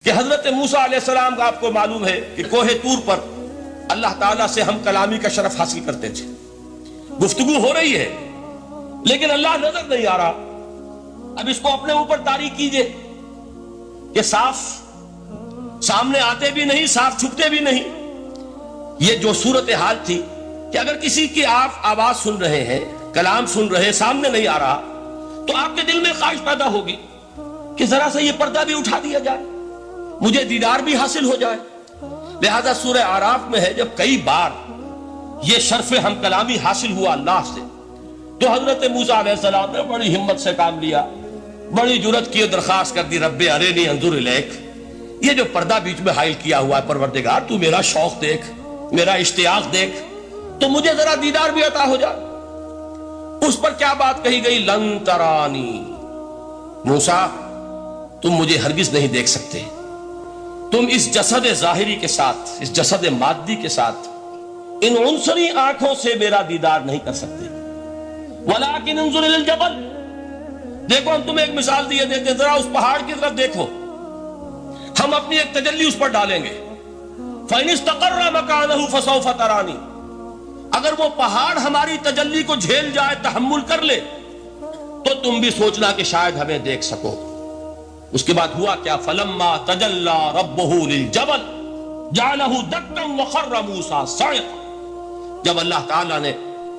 کہ حضرت موسیٰ علیہ السلام کا آپ کو معلوم ہے کہ کوہ طور پر اللہ تعالیٰ سے ہم کلامی کا شرف حاصل کرتے تھے. گفتگو ہو رہی ہے لیکن اللہ نظر نہیں آ رہا. اب اس کو اپنے اوپر طاری کیجئے کہ صاف سامنے آتے بھی نہیں، صاف چھپتے بھی نہیں. یہ جو صورتحال تھی کہ اگر کسی کی آپ آواز سن رہے ہیں، کلام سن رہے، سامنے نہیں آ رہا، تو آپ کے دل میں خواہش پیدا ہوگی کہ ذرا سا یہ پردہ بھی اٹھا دیا جائے، مجھے دیدار بھی حاصل ہو جائے. لہذا سورہ اعراف میں ہے جب کئی بار یہ شرف ہم کلامی حاصل ہوا اللہ سے، تو حضرت موسیٰ علیہ السلام نے بڑی ہمت سے کام لیا، بڑی جرت کی، درخواست کر دی، رب ارنی انظر الیک. یہ جو پردہ بیچ میں حائل کیا ہوا ہے پروردگار، تو میرا شوق دیکھ، میرا اشتیاق دیکھ، تو مجھے ذرا دیدار بھی عطا ہو جائے. اس پر کیا بات کہی گئی؟ لن ترانی، موسیٰ تم مجھے ہرگز نہیں دیکھ سکتے، تم اس جسد ظاہری کے ساتھ، اس جسد مادی کے ساتھ، ان عنصری آنکھوں سے میرا دیدار نہیں کر سکتے. ولیکن انظر الی الجبل، دیکھو ہم تمہیں ایک مثال دیے دیتے ہیں، ذرا اس پہاڑ کی طرف دیکھو، ہم اپنی ایک تجلی اس پر ڈالیں گے. فَإِنِ اسْتَقَرَّ مَكَانَهُ فَسَوْفَ تَرَانِي، اگر وہ پہاڑ ہماری تجلی کو جھیل جائے، تحمل کر لے، تو تم بھی سوچنا کہ شاید ہمیں دیکھ سکو. اس کے بعد ہوا کیا؟ فَلَمَّا تَجَلَّى رَبُّهُ لِلْجَبَلِ جَعَلَهُ دَكًّا وَخَرَّ مُوسَىٰ صَعِقًا. جب اللہ تعالیٰ نے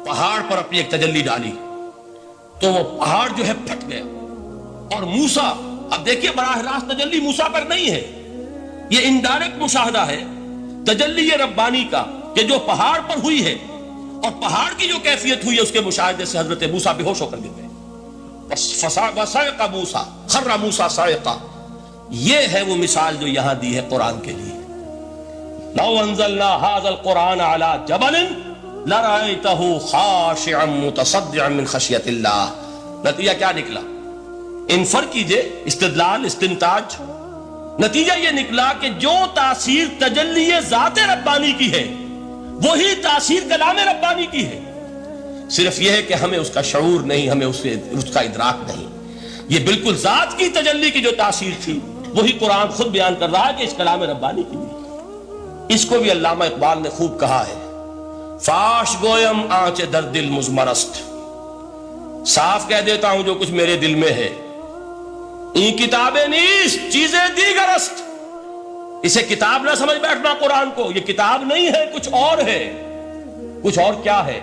پہاڑ پر اپنی ایک تجلی ڈالی تو وہ پہاڑ جو ہے پھٹ گیا. اور موسیٰ، اب دیکھیے براہ راست تجلی موسیٰ پر نہیں ہے، یہ انڈائریکٹ مشاہدہ ہے تجلی ربانی کا، کہ جو پہاڑ پر ہوئی ہے اور پہاڑ کی جو کیفیت ہوئی ہے اس کے مشاہدے سے حضرت موسیٰ بے ہوش ہو کر گر گئے. وَصَعِقَ مُوسَىٰ خَرَّ مُوسَىٰ صَعِقًا. یہ ہے وہ مثال جو یہاں دی ہے قرآن کے لیے. لَوْ أَنزَلْنَا هَذَا الْقُرْآنَ عَلَىٰ جَبَلٍ لَرَأَيْتَهُ خَاشِعًا مُتَصَدِّعًا مِنْ خَشْيَةِ اللَّهِ. نتیجہ کیا نکلا؟ انفر کیجئے، استدلال، استنتاج. نتیجہ یہ نکلا کہ جو تاثیر تجلی ذات ربانی کی ہے وہی تاثیر کلام ربانی کی ہے. صرف یہ ہے کہ ہمیں اس کا شعور نہیں، ہمیں اس کا ادراک نہیں. یہ بالکل ذات کی تجلی کی جو تاثیر تھی وہی قرآن خود بیان کر رہا ہے کہ اس کلام ربانی کی بھی. اس کو بھی علامہ اقبال نے خوب کہا ہے، فاش گویم آنچ در دل مزمرست، صاف کہہ دیتا ہوں جو کچھ میرے دل میں ہے. این کتابیں نیست چیزیں دیگرست. اسے کتاب نہ سمجھ بیٹھنا قرآن کو، یہ کتاب نہیں ہے، کچھ اور ہے. کچھ اور کیا ہے؟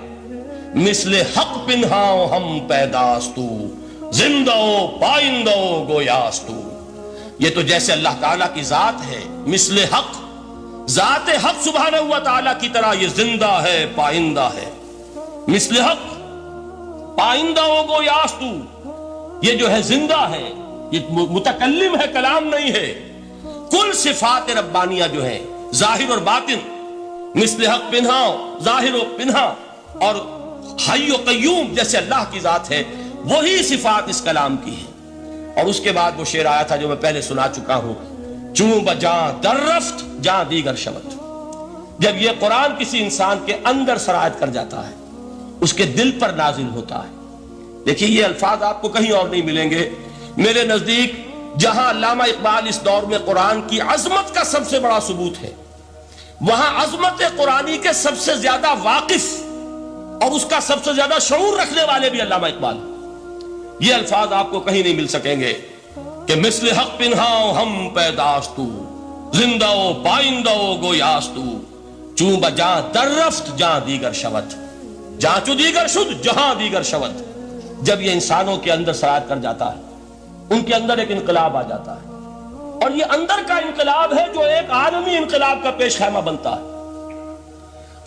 مثل حق پنہاؤ ہم پیداستو، زندہ پائندہ گویاستو. یہ تو جیسے اللہ تعالیٰ کی ذات ہے، مثل حق، ذات حق سبحانہ و تعالیٰ کی طرح یہ زندہ ہے، پائندہ ہے. مثل حق، پائندہ گویاستو، یہ جو ہے زندہ ہے، یہ متکلم ہے، کلام نہیں ہے. کل صفات ربانیہ جو ہیں ظاہر اور باطن، مثل حق پنہاؤ، ظاہر و پنہا، اور حی و قیوم جیسے اللہ کی ذات ہے، وہی صفات اس کلام کی ہے. اور اس کے بعد وہ شعر آیا تھا جو میں پہلے سنا چکا ہوں، چوں بجاں در رفت جاں دیگر شبت. جب یہ قرآن کسی انسان کے اندر سرایت کر جاتا ہے، اس کے دل پر نازل ہوتا ہے. دیکھیے یہ الفاظ آپ کو کہیں اور نہیں ملیں گے. میرے نزدیک جہاں علامہ اقبال اس دور میں قرآن کی عظمت کا سب سے بڑا ثبوت ہے، وہاں عظمت قرآنی کے سب سے زیادہ واقف اور اس کا سب سے زیادہ شعور رکھنے والے بھی علامہ اقبال. یہ الفاظ آپ کو کہیں نہیں مل سکیں گے کہ مثل حق پنہاؤ ہم پیداستو، زندہ و پائندہ گویاستو، چوں بجاں در رفت جہاں دیگر شود، جہاں چو دیگر شد جہاں دیگر شود. جب یہ انسانوں کے اندر سرایت کر جاتا ہے، ان کے اندر ایک انقلاب آ جاتا ہے، اور یہ اندر کا انقلاب ہے جو ایک عالمی انقلاب کا پیش خیمہ بنتا ہے.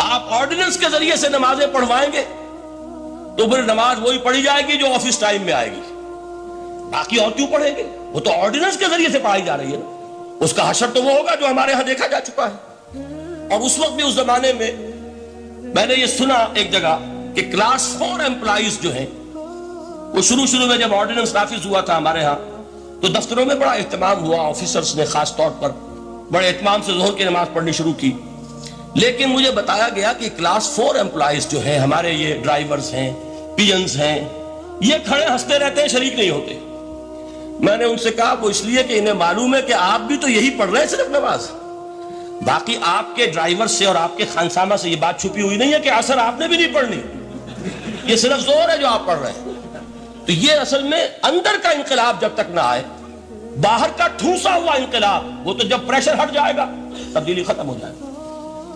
آپ آرڈیننس کے ذریعے سے نمازیں پڑھوائیں گے تو پھر نماز وہی پڑھی جائے گی جو آفس ٹائم میں آئے گی، باقی اور کیوں پڑھیں گے؟ وہ تو آرڈیننس کے ذریعے سے پڑھائی جا رہی ہے نا. اس کا حشر تو وہ ہوگا جو ہمارے ہاں دیکھا جا چکا ہے. اور اس وقت بھی، اس زمانے میں میں نے یہ سنا ایک جگہ کہ کلاس 4 امپلائیز جو ہیں وہ شروع میں جب آرڈیننس نافذ ہوا تھا ہمارے ہاں تو دفتروں میں بڑا اہتمام ہوا، آفیسرز نے خاص طور پر بڑے اہتمام سے ظہر کی نماز پڑھنی شروع کی. لیکن مجھے بتایا گیا کہ کلاس 4 امپلائیز جو ہیں ہمارے، یہ ڈرائیورز ہیں، پیئنز ہیں، یہ کھڑے ہنستے رہتے ہیں، شریک نہیں ہوتے. میں نے ان سے کہا وہ اس لیے کہ انہیں معلوم ہے کہ آپ بھی تو یہی پڑھ رہے ہیں صرف نماز، باقی آپ کے ڈرائیور سے اور آپ کے خانسامہ سے یہ بات چھپی ہوئی نہیں ہے کہ عصر آپ نے بھی نہیں پڑھنی، یہ صرف زور ہے جو آپ پڑھ رہے ہیں. تو یہ اصل میں اندر کا انقلاب جب تک نہ آئے، باہر کا ٹھوسا ہوا انقلاب، وہ تو جب پریشر ہٹ جائے گا تبدیلی ختم ہو جائے گا.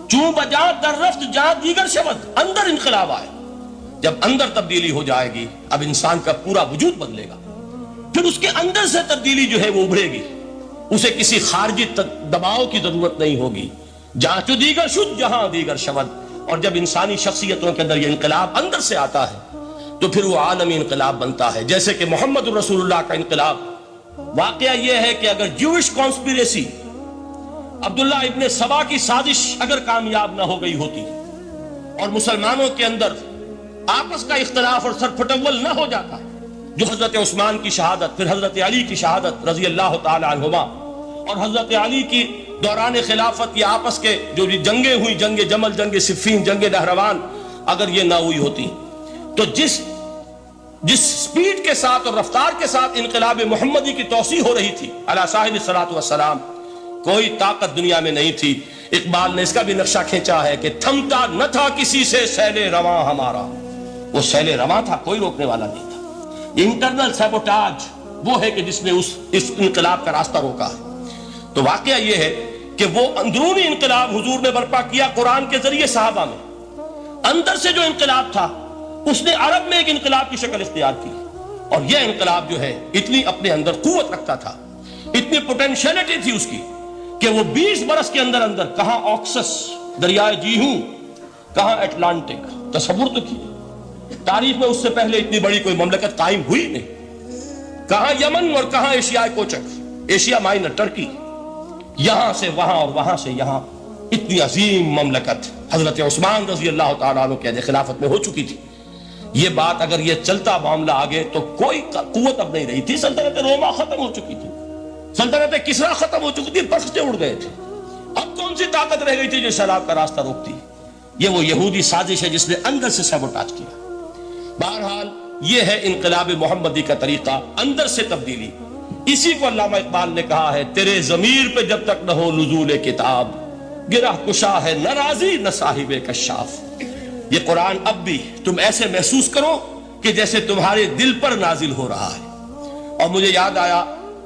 چوں بجا در رفت جہاں دیگر شود، اندر انقلاب آئے. جب اندر تبدیلی ہو جائے گی اب انسان کا پورا وجود بدلے گا، پھر اس کے اندر سے تبدیلی جو ہے وہ ابھرے گی، اسے کسی خارجی دباؤ کی ضرورت نہیں ہوگی. جہاں چو دیگر شد جہاں دیگر شود. اور جب انسانی شخصیتوں کے اندر یہ انقلاب اندر سے آتا ہے تو پھر وہ عالمی انقلاب بنتا ہے. جیسے کہ محمد رسول اللہ کا انقلاب. واقعہ یہ ہے کہ اگر جوش کانسپیریسی، عبداللہ ابن سبا کی سازش اگر کامیاب نہ ہو گئی ہوتی اور مسلمانوں کے اندر آپس کا اختلاف اور سرپھٹول نہ ہو جاتا، جو حضرت عثمان کی شہادت، پھر حضرت علی کی شہادت رضی اللہ تعالی عنہما، اور حضرت علی کی دوران خلافت یہ آپس کے جو جنگیں ہوئی، جنگ جمل، جنگ صفین، جنگ نہروان، اگر یہ نہ ہوئی ہوتی تو جس سپیڈ کے ساتھ اور رفتار کے ساتھ انقلاب محمدی کی توسیع ہو رہی تھی علی صاحب الصلاۃ والسلام، کوئی طاقت دنیا میں نہیں تھی. اقبال نے اس کا بھی نقشہ کھینچا ہے کہ تھمتا نہ تھا کسی سے سیل رواں ہمارا. وہ سیل رواں تھا، کوئی روکنے والا نہیں تھا. انٹرنل سیبوٹاج وہ ہے کہ جس نے اس انقلاب کا راستہ روکا ہے. تو واقعہ یہ ہے کہ وہ اندرونی انقلاب حضور نے برپا کیا قرآن کے ذریعے صحابہ میں. اندر سے جو انقلاب تھا اس نے عرب میں ایک انقلاب کی شکل اختیار کی، اور یہ انقلاب جو ہے اتنی اپنے اندر قوت رکھتا تھا، اتنی پوٹینشیلٹی تھی اس کی کہ وہ 20 برس کے اندر کہاں آکسس دریائے جیہوں، کہاں اٹلانٹک. تصور تو کیجیے، تاریخ میں اس سے پہلے اتنی بڑی کوئی مملکت قائم ہوئی نہیں. کہاں یمن اور کہاں ایشیا کوچک، ایشیا مائنر، ٹرکی، یہاں سے وہاں اور وہاں سے یہاں. اتنی عظیم مملکت حضرت عثمان رضی اللہ تعالیٰ عنہ کے خلافت میں ہو چکی تھی. یہ بات اگر یہ چلتا معاملہ آگے تو کوئی قوت اب نہیں رہی تھی. سلطنت روما ختم ہو چکی تھی، سلطنت کسرا ختم ہو چکی تھی، پرختے اڑ گئے تھے. اب کون سی طاقت رہ گئی تھی جو سیلاب کا راستہ روکتی؟ یہ وہ یہودی سازش ہے جس نے اندر سے سیبوٹاج کیا. بہرحال یہ ہے انقلاب محمدی کا طریقہ، اندر سے تبدیلی. اسی کو علامہ اقبال نے کہا ہے، تیرے ضمیر پہ جب تک نہ ہو نزول کتاب، گرہ کشا ہے نہ راضی نہ صاحب کشاف. یہ قرآن اب بھی تم ایسے محسوس کرو کہ جیسے تمہارے دل پر نازل ہو رہا ہے. اور مجھے یاد آیا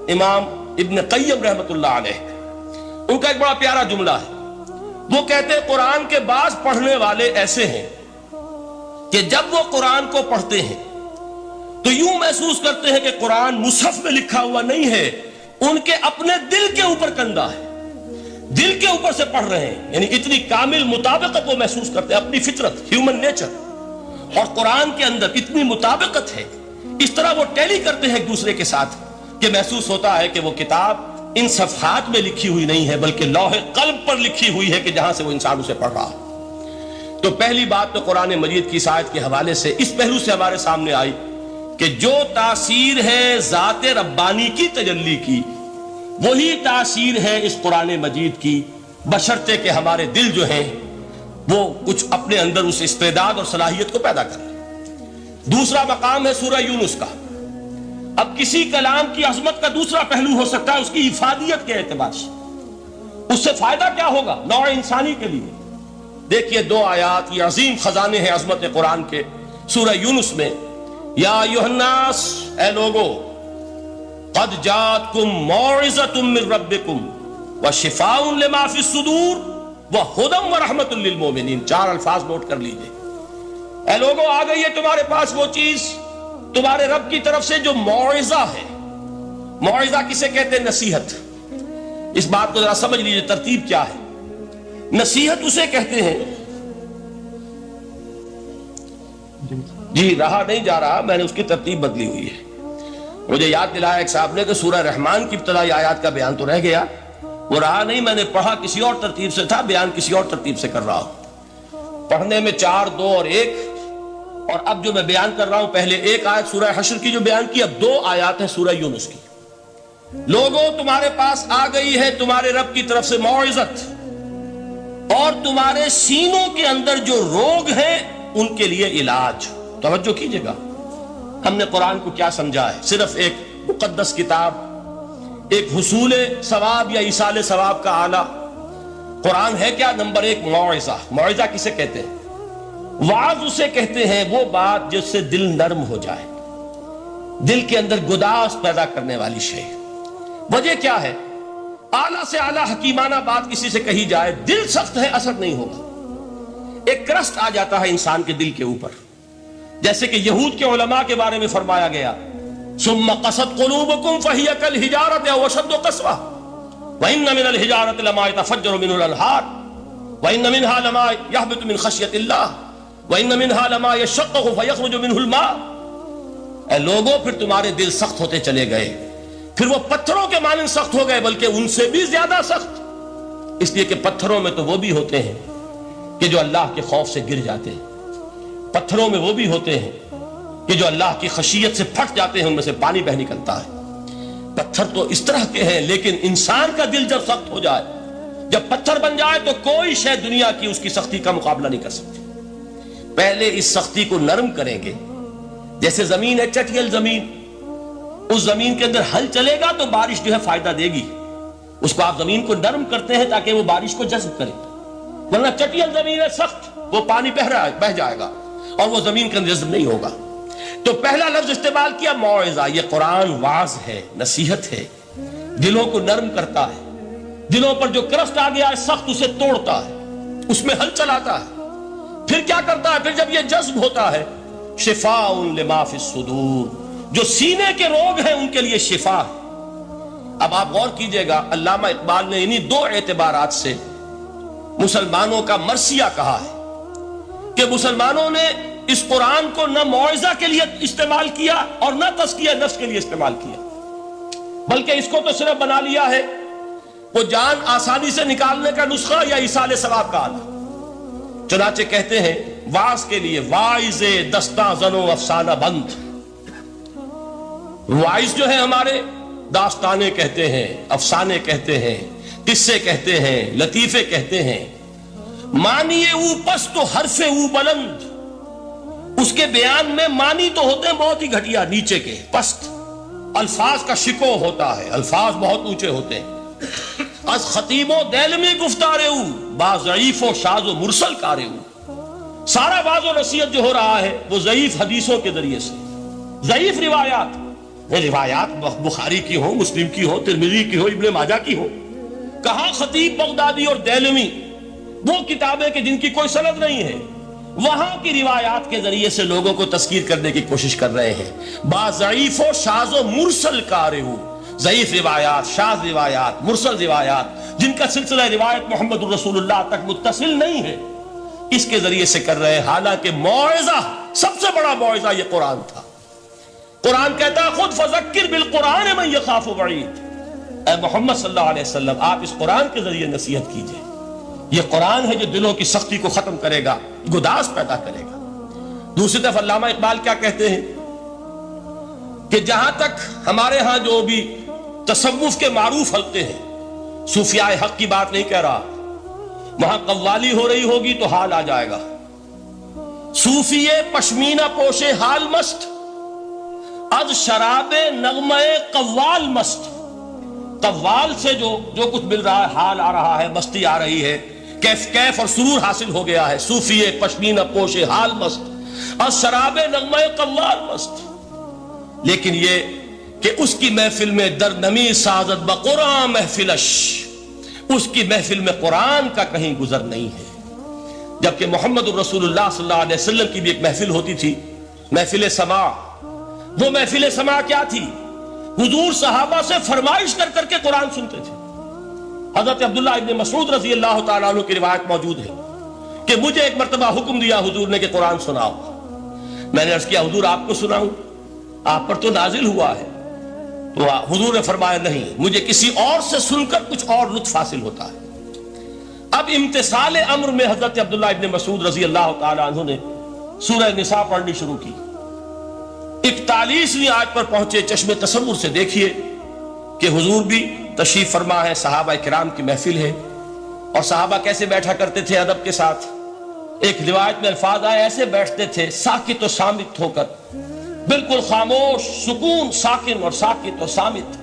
امام ابن قیم رحمت اللہ علیہ، ان کا ایک بڑا پیارا جملہ ہے. وہ کہتے ہیں قرآن کے بعض پڑھنے والے ایسے ہیں کہ جب وہ قرآن کو پڑھتے ہیں تو یوں محسوس کرتے ہیں کہ قرآن مصحف میں لکھا ہوا نہیں ہے، ان کے اپنے دل کے اوپر کندہ ہے، دل کے اوپر سے پڑھ رہے ہیں. یعنی اتنی کامل مطابقت وہ محسوس کرتے ہیں، اپنی فطرت، ہیومن نیچر اور قرآن کے اندر اتنی مطابقت ہے. اس طرح وہ ٹیلی کرتے ہیں ایک دوسرے کے ساتھ کہ محسوس ہوتا ہے کہ وہ کتاب ان صفحات میں لکھی ہوئی نہیں ہے بلکہ لوح قلب پر لکھی ہوئی ہے کہ جہاں سے وہ انسان اسے پڑھ رہا ہے. تو پہلی بات تو قرآن مجید کی آیت کے حوالے سے اس پہلو سے ہمارے سامنے آئی کہ جو تاثیر ہے ذات ربانی کی تجلی کی، وہی تاثیر ہے اس قرآن مجید کی، بشرطے کہ ہمارے دل جو ہیں وہ کچھ اپنے اندر اس استعداد اور صلاحیت کو پیدا کریں. دوسرا مقام ہے سورہ یونس کا. اب کسی کلام کی عظمت کا دوسرا پہلو ہو سکتا ہے اس کی افادیت کے اعتبار سے. اس سے فائدہ کیا ہوگا نوع انسانی کے لیے؟ دیکھیے 2 آیات، یہ عظیم خزانے ہیں عظمت قرآن کے. سورہ یونس میں یا ایھا الناس، اے لوگو، قد جاءتکم موعظۃ من ربکم وشفاء لما فی الصدور وہدی ورحمۃ للمؤمنین. 4 الفاظ نوٹ کر لیجئے. اے لوگو، آ گئی ہے تمہارے پاس وہ چیز تمہارے رب کی طرف سے جو موعظہ ہے. موعظہ کسے کہتے ہیں؟ نصیحت. اس بات کو ذرا سمجھ لیجئے ترتیب کیا ہے. نصیحت اسے کہتے ہیں، جی رہا نہیں جا رہا، میں نے اس کی ترتیب بدلی ہوئی ہے. مجھے یاد دلایا ایک صاحب نے کہ سورہ رحمان کی ابتدائی آیات کا بیان تو رہ گیا، وہ رہا نہیں، میں نے پڑھا کسی اور ترتیب سے تھا، بیان کسی اور ترتیب سے کر رہا ہوں. پڑھنے میں 4، 2 اور 1 اور اب جو میں بیان کر رہا ہوں، پہلے ایک آیت سورہ حشر کی جو بیان کی، اب 2 آیات ہیں سورہ یونس کی۔ لوگوں تمہارے پاس آ گئی ہے تمہارے رب کی طرف سے موعظت، اور تمہارے سینوں کے اندر جو روگ ہیں ان کے لیے علاج۔ توجہ کیجئے گا، ہم نے قرآن کو کیا سمجھا ہے؟ صرف ایک مقدس کتاب، ایک حصول ثواب یا ایصال ثواب کا آلہ۔ قرآن ہے کیا؟ نمبر 1 موعظہ۔ موعظہ کسے کہتے ہیں؟ وعظ اسے کہتے ہیں وہ بات جس سے دل نرم ہو جائے، دل کے اندر گداز پیدا کرنے والی شے۔ وجہ کیا ہے؟ اعلیٰ سے اعلیٰ حکیمانہ بات کسی سے کہی جائے، دل سخت ہے، اثر نہیں ہوگا، ایک کرسٹ آ جاتا ہے انسان کے دل کے اوپر۔ جیسے کہ یہود کے علماء کے بارے میں فرمایا گیا، ثم قست قلوبکم فہی کالحجارۃ او اشد قسوۃ وان من الحجارۃ لما يتفجر منه الانہار وان منها لما يهبط من خشیۃ اللہ وان منها لما يشقق فيخرج منه الماء۔ اے لوگوں، پھر تمہارے دل سخت ہوتے چلے گئے، پھر وہ پتھروں کے مانند سخت ہو گئے، بلکہ ان سے بھی زیادہ سخت، اس لیے کہ پتھروں میں تو وہ بھی ہوتے ہیں کہ جو اللہ کے خوف سے گر جاتے ہیں، پتھروں میں وہ بھی ہوتے ہیں کہ جو اللہ کی خشیت سے پھٹ جاتے ہیں، ان میں سے پانی بہ نکلتا ہے۔ پتھر تو اس طرح کے ہیں، لیکن انسان کا دل جب سخت ہو جائے، جب پتھر بن جائے، تو کوئی شے دنیا کی اس کی سختی کا مقابلہ نہیں کر سکتی۔ پہلے اس سختی کو نرم کریں گے، جیسے زمین ہے چٹیل زمین، اس زمین کے اندر ہل چلے گا تو بارش جو ہے فائدہ دے گی، اس کو آپ زمین کو نرم کرتے ہیں تاکہ وہ بارش کو جذب کرے، ورنہ چٹیل زمین ہے سخت، وہ پانی بہ جائے گا اور وہ زمین کے اندر جذب نہیں ہوگا۔ تو پہلا لفظ استعمال کیا موعظہ۔ یہ قرآن واعظ ہے، نصیحت ہے، دلوں کو نرم کرتا ہے، دلوں پر جو کرسٹ آ گیا ہے سخت اسے توڑتا ہے، اس میں ہل چلاتا ہے۔ پھر کیا کرتا ہے؟ پھر جب یہ جذب ہوتا ہے، شفاء لما فی الصدور، جو سینے کے روگ ہیں ان کے لیے شفا ہے۔ اب آپ غور کیجئے گا، علامہ اقبال نے انہی 2 اعتبارات سے مسلمانوں کا مرثیہ کہا ہے کہ مسلمانوں نے اس قرآن کو نہ موعظہ کے لیے استعمال کیا اور نہ تزکیہ نفس کے لیے استعمال کیا، بلکہ اس کو تو صرف بنا لیا ہے وہ جان آسانی سے نکالنے کا نسخہ یا ایصال ثواب کا آلہ۔ چنانچہ کہتے ہیں واعظ کے لیے واعظ دستاں زن و افسانہ بند۔ واعظ جو ہے ہمارے داستانے کہتے ہیں، افسانے کہتے ہیں، قصے کہتے ہیں، لطیفے کہتے ہیں، معنی او پست و حرف او بلند۔ اس کے بیان میں معنی تو ہوتے ہیں بہت ہی گھٹیا، نیچے کے، پست، الفاظ کا شکو ہوتا ہے، الفاظ بہت اونچے ہوتے ہیں۔ از خطیب و دیلمی گفتارے او با ضعیف و شاذ و مرسل کارے او۔ سارا باز و نصیحت جو ہو رہا ہے وہ ضعیف حدیثوں کے ذریعے سے، ضعیف روایات بخاری کی ہو، مسلم کی ہو، ترمذی کی ہو، ابن ماجہ کی ہو۔ کہاں خطیب بغدادی اور دیلمی، وہ کتابیں کہ جن کی کوئی سند نہیں ہے، وہاں کی روایات کے ذریعے سے لوگوں کو تذکیر کرنے کی کوشش کر رہے ہیں۔ با ضعیف و شاذ و مرسل کارے ہو، ضعیف روایات، شاذ روایات، مرسل روایات، جن کا سلسلہ روایت محمد الرسول اللہ تک متصل نہیں ہے، اس کے ذریعے سے کر رہے ہیں۔ حالانکہ موعظہ، سب سے بڑا موعظہ یہ قرآن تھا۔ قرآن کہتا ہے خود فذکر بالقرآن من یخاف وعید۔ اے محمد صلی اللہ علیہ وسلم، آپ اس قرآن کے ذریعے نصیحت کیجئے۔ یہ قرآن ہے جو دلوں کی سختی کو ختم کرے گا، گداز پیدا کرے گا۔ دوسری طرف علامہ اقبال کیا کہتے ہیں کہ جہاں تک ہمارے ہاں جو بھی تصوف کے معروف حلقے ہیں، صوفیاء حق کی بات نہیں کہہ رہا، وہاں قوالی ہو رہی ہوگی تو حال آ جائے گا۔ صوفی پشمینہ پوشے حال مست، از شراب نغمہ قوال مست۔ قوال سے جو کچھ مل رہا ہے، حال آ رہا ہے، مستی آ رہی ہے، کیف اور سرور حاصل ہو گیا ہے۔ صوفی پشمینہ پوشے حال مست، از شراب نغمہ قوال مست۔ لیکن یہ کہ اس کی محفل میں درنمی سازد بقرآن محفلش، اس کی محفل میں قرآن کا کہیں گزر نہیں ہے۔ جبکہ محمد الرسول اللہ صلی اللہ علیہ وسلم کی بھی ایک محفل ہوتی تھی، محفل سماع۔ وہ محفل سماع کیا تھی؟ حضور صحابہ سے فرمائش کر کر کے قرآن سنتے تھے۔ حضرت عبداللہ ابن مسعود رضی اللہ تعالیٰ عنہ کی روایت موجود ہے کہ مجھے ایک مرتبہ حکم دیا حضور نے کہ قرآن سناؤ۔ میں نے عرض کیا حضور آپ کو سناؤں؟ آپ پر تو نازل ہوا ہے۔ تو حضور نے فرمایا نہیں، مجھے کسی اور سے سن کر کچھ اور لطف حاصل ہوتا ہے۔ اب امتثال امر میں حضرت عبداللہ ابن مسعود رضی اللہ تعالیٰ عنہ نے سورہ نساء پڑھنی شروع کی. 41ویں آیت پر پہنچے. چشم تصور سے دیکھیے کہ حضور بھی تشریف فرما ہے, صحابہ کرام کی محفل ہے, اور صحابہ کیسے بیٹھا کرتے تھے ادب کے ساتھ. ایک روایت میں الفاظ آئے ایسے بیٹھتے تھے ساکت و صامت ہو کر, بالکل خاموش, سکون, ساکن اور ساکت اور صامت,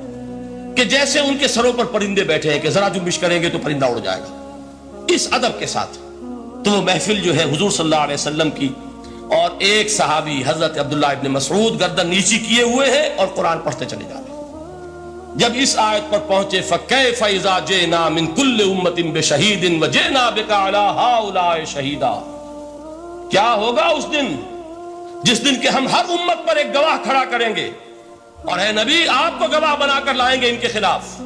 کہ جیسے ان کے سروں پر پرندے بیٹھے ہیں کہ ذرا جنبش کریں گے تو پرندہ اڑ جائے گا, اس ادب کے ساتھ. تو وہ محفل جو ہے حضور صلی اللہ علیہ وسلم کی, اور ایک صحابی حضرت عبداللہ ابن مسعود گردن نیچی کیے ہوئے ہیں اور قرآن پڑھتے چلے جا رہے ہیں. جب اس آیت پر پہنچے فَكَيْفَ إِذَا جِئْنَا مِن كُلِّ أُمَّةٍ بِشَهِيدٍ وَجِئْنَا بِكَ عَلَىٰ هَٰؤُلَاءِ شَهِيدًا, کیا ہوگا اس دن جس دن کہ ہم ہر امت پر ایک گواہ کھڑا کریں گے, اور اے نبی آپ کو گواہ بنا کر لائیں گے ان کے خلاف.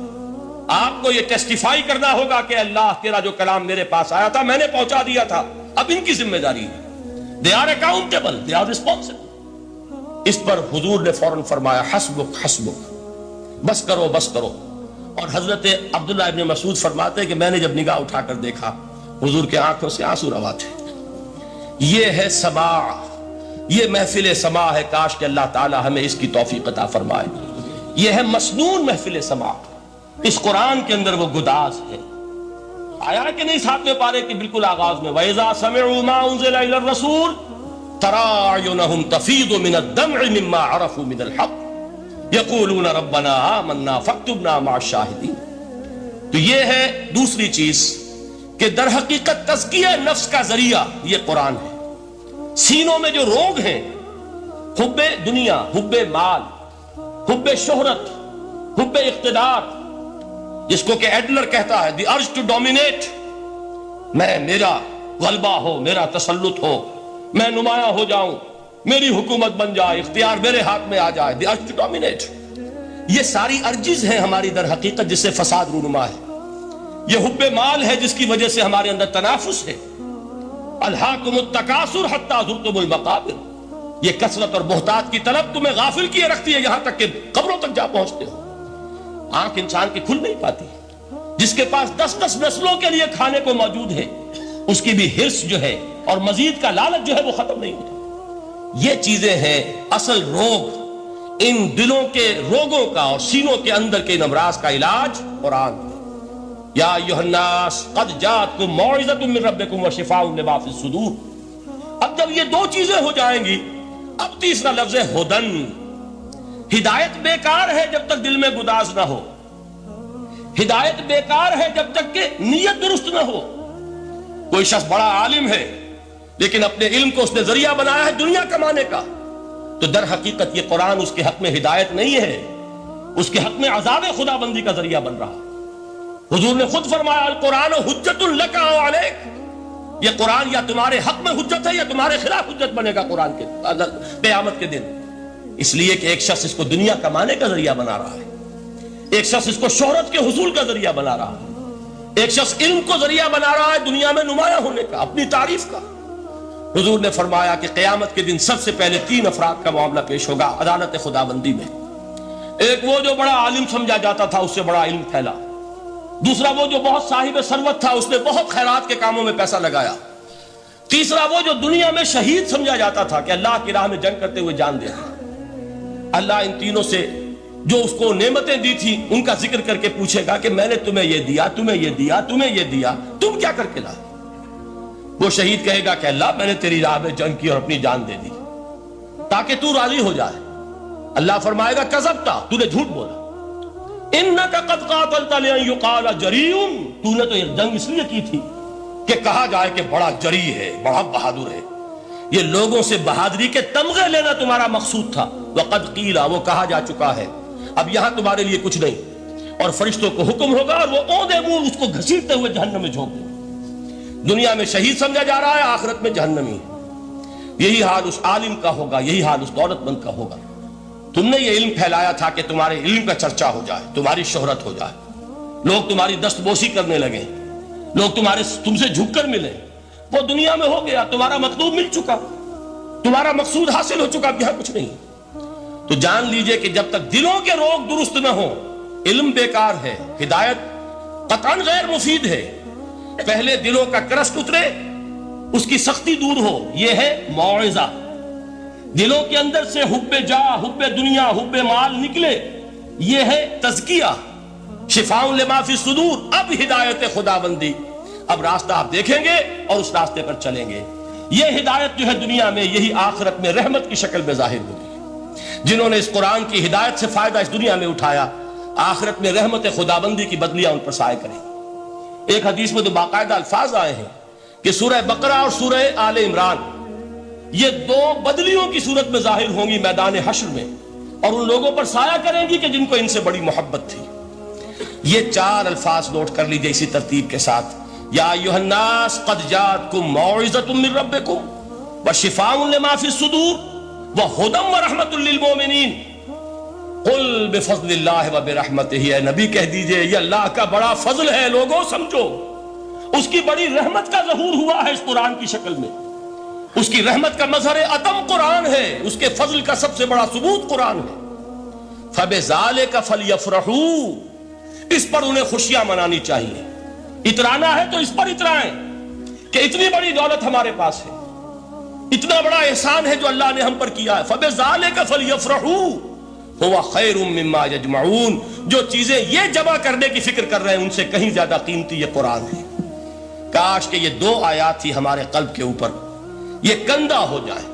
آپ کو یہ ٹیسٹیفائی کرنا ہوگا کہ اللہ تیرا جو کلام میرے پاس آیا تھا میں نے پہنچا دیا تھا, اب ان کی ذمہ داری ہے. They are accountable, they are responsible. اس پر حضور نے فوراً فرمایا حسبک حسبک, بس کرو بس کرو. اور حضرت عبداللہ ابن مسعود فرماتے ہیں کہ میں نے جب نگاہ اٹھا کر دیکھا حضور کے آنکھوں سے آنسو روا تھے. یہ ہے سماع, یہ محفل سماع ہے. کاش کہ اللہ تعالی ہمیں اس کی توفیق عطا فرمائے. یہ ہے مسنون محفل سماع. اس قرآن کے اندر وہ گداز ہے. آیا کہ نہیں 7ویں پارے کی بالکل آغاز میں وَإِذَا سَمِعُوا مَا أُنزِلَ إِلَى الرَّسُولِ تَرَىٰ أَعْيُنَهُمْ تَفِيضُ مِنَ الدَّمْعِ مِمَّا عَرَفُوا مِنَ الْحَقِّ يَقُولُونَ رَبَّنَا آمَنَّا فَاكْتُبْنَا مَعَ الشَّاهِدِينَ. تو یہ ہے دوسری چیز کہ در حقیقت تزکیہ نفس کا ذریعہ یہ قرآن ہے. سینوں میں جو روگ ہیں, حب دنیا, حب مال, حب شہرت, حب اقتدار, جس کو کہ ایڈلر کہتا ہے دی ارج ٹو ڈومینیٹ, میرا غلبہ ہو, میرا تسلط ہو, میں نمایاں ہو جاؤں, میری حکومت بن جائے, اختیار میرے ہاتھ میں آ جائے, دی ارج ٹو ڈومینیٹ. یہ ساری ارجز ہیں ہماری در حقیقت جس سے فساد رونما ہے. یہ حب مال ہے جس کی وجہ سے ہمارے اندر تنافس ہے. الہاکم التکاثر حتی زرتم المقابر, یہ کثرت اور بہتات کی طلب تمہیں غافل کیے رکھتی ہے یہاں تک کہ قبروں تک جا پہنچتے ہو. آنکھ انسان کی کھل نہیں پاتی. جس کے پاس 10 نسلوں کے لیے کھانے کو موجود ہے اس کی بھی حرص جو ہے اور مزید کا لالچ جو ہے وہ ختم نہیں ہوتا. یہ چیزیں ہیں اصل روگ. ان دلوں کے روگوں کا اور سینوں کے اندر کے امراض کا علاج قرآن. یا ایھا الناس قد جاءتکم موعظۃ من ربکم وشفاء لما فی الصدور. اب جب یہ دو چیزیں ہو جائیں گی, اب تیسرا لفظ ہے ہدن. ہدایت بیکار ہے جب تک دل میں گداز نہ ہو. ہدایت بیکار ہے جب تک کہ نیت درست نہ ہو. کوئی شخص بڑا عالم ہے لیکن اپنے علم کو اس نے ذریعہ بنایا ہے دنیا کمانے کا, تو در حقیقت یہ قرآن اس کے حق میں ہدایت نہیں ہے, اس کے حق میں عذاب خدا بندی کا ذریعہ بن رہا. حضور نے خود فرمایا القرآن حجت لک او علیک, یہ قرآن یا تمہارے حق میں حجت ہے یا تمہارے خلاف حجت بنے گا قرآن کے قیامت کے دن. اس لیے کہ ایک شخص اس کو دنیا کمانے کا ذریعہ بنا رہا ہے, ایک شخص اس کو شہرت کے حصول کا ذریعہ بنا رہا ہے, ایک شخص علم کو ذریعہ بنا رہا ہے دنیا میں نمایاں ہونے کا, اپنی تعریف کا. حضور نے فرمایا کہ قیامت کے دن سب سے پہلے 3 افراد کا معاملہ پیش ہوگا عدالت خدا بندی میں. ایک وہ جو بڑا عالم سمجھا جاتا تھا, اس سے بڑا علم پھیلا. دوسرا وہ جو بہت صاحب ثروت تھا, اس نے بہت خیرات کے کاموں میں پیسہ لگایا. تیسرا وہ جو دنیا میں شہید سمجھا جاتا تھا کہ اللہ کی راہ میں جنگ کرتے ہوئے جان دیا. اللہ ان تینوں سے جو اس کو نعمتیں دی تھی ان کا ذکر کر کے پوچھے گا کہ میں نے تمہیں یہ دیا, تمہیں یہ دیا, تمہیں یہ دیا, تم کیا کر کے لائے؟ وہ شہید کہے گا کہ اللہ میں نے تیری راہ میں جنگ کی اور اپنی جان دے دی تاکہ تو راضی ہو جائے. اللہ فرمائے گا کذبتا, تو نے جھوٹ بولا. انک قد قاتلت لئن یقال جریء, تو نے تو یہ جنگ اس لیے کی تھی کہ کہا جائے کہ بڑا جری ہے, بڑا بہادر ہے. یہ لوگوں سے بہادری کے تمغے لینا تمہارا مقصود تھا. وقد قیل, وہ کہا جا چکا ہے, اب یہاں تمہارے لیے کچھ نہیں. اور فرشتوں کو حکم ہوگا اور وہ اوندے منہ اس کو گھسیٹتے ہوئے جہنم میں جھونک دیں. دنیا میں شہید سمجھا جا رہا ہے, آخرت میں جہنمی ہے. یہی حال اس عالم کا ہوگا, یہی حال اس دولت مند کا ہوگا. تم نے یہ علم پھیلایا تھا کہ تمہارے علم کا چرچا ہو جائے, تمہاری شہرت ہو جائے, لوگ تمہاری دستبوسی کرنے لگے, لوگ تم سے جھک کر ملے. وہ دنیا میں ہو گیا, تمہارا مطلوب مل چکا, تمہارا مقصود حاصل ہو چکا, اب یہاں کچھ نہیں. تو جان لیجئے کہ جب تک دلوں کے روگ درست نہ ہوں, علم بیکار ہے, ہدایت قطعاً غیر مفید ہے. پہلے دلوں کا کرسٹ اترے, اس کی سختی دور ہو، یہ ہے موعظہ۔ دلوں کے اندر سے حب جاہ، حب دنیا، حب مال نکلے، یہ ہے تزکیہ۔ شفاء لما فی الصدور، اب ہدایت خداوندی، اب راستہ آپ دیکھیں گے اور اس راستے پر چلیں گے۔ یہ ہدایت جو ہے دنیا میں، یہی آخرت میں رحمت کی شکل میں ظاہر ہوگی۔ جنہوں نے اس قرآن کی ہدایت سے فائدہ اس دنیا میں اٹھایا، آخرت میں رحمت خداوندی کی بدلیاں ان پر سایہ کریں۔ ایک حدیث میں تو باقاعدہ الفاظ آئے ہیں کہ سورہ بقرہ اور سورہ آل عمران یہ دو بدلیوں کی صورت میں ظاہر ہوں گی میدان حشر میں، اور ان لوگوں پر سایہ کریں گی کہ جن کو ان سے بڑی محبت تھی۔ یہ چار الفاظ نوٹ کر لیجئے اسی ترتیب کے ساتھ: یا ایھا الناس قد جاءتکم موعظۃ من ربکم وشفاء لما فی الصدور وہدی ورحمۃ للمؤمنین قل بفضل اللہ وبرحمتہ۔ اے نبی کہہ دیجئے یہ اللہ کا بڑا فضل ہے، لوگوں سمجھو، اس کی بڑی رحمت کا ظہور ہوا ہے اس قرآن کی شکل میں۔ اس کی رحمت کا مظہر عدم قرآن ہے، اس کے فضل کا سب سے بڑا ثبوت قرآن ہے۔ فبذالک فلیفرحوا، اس پر انہیں خوشیاں منانی چاہیے۔ اترانا ہے تو اس پر اترائیں کہ اتنی بڑی دولت ہمارے پاس ہے، اتنا بڑا احسان ہے جو اللہ نے ہم پر کیا ہے۔ فبذالک فلیفرحوا هو خیر مما یجمعون، جو چیزیں یہ جمع کرنے کی فکر کر رہے ہیں ان سے کہیں زیادہ قیمتی یہ قرآن ہے۔ کاش کہ یہ دو آیات ہی ہمارے قلب کے اوپر یہ کندہ ہو جائے۔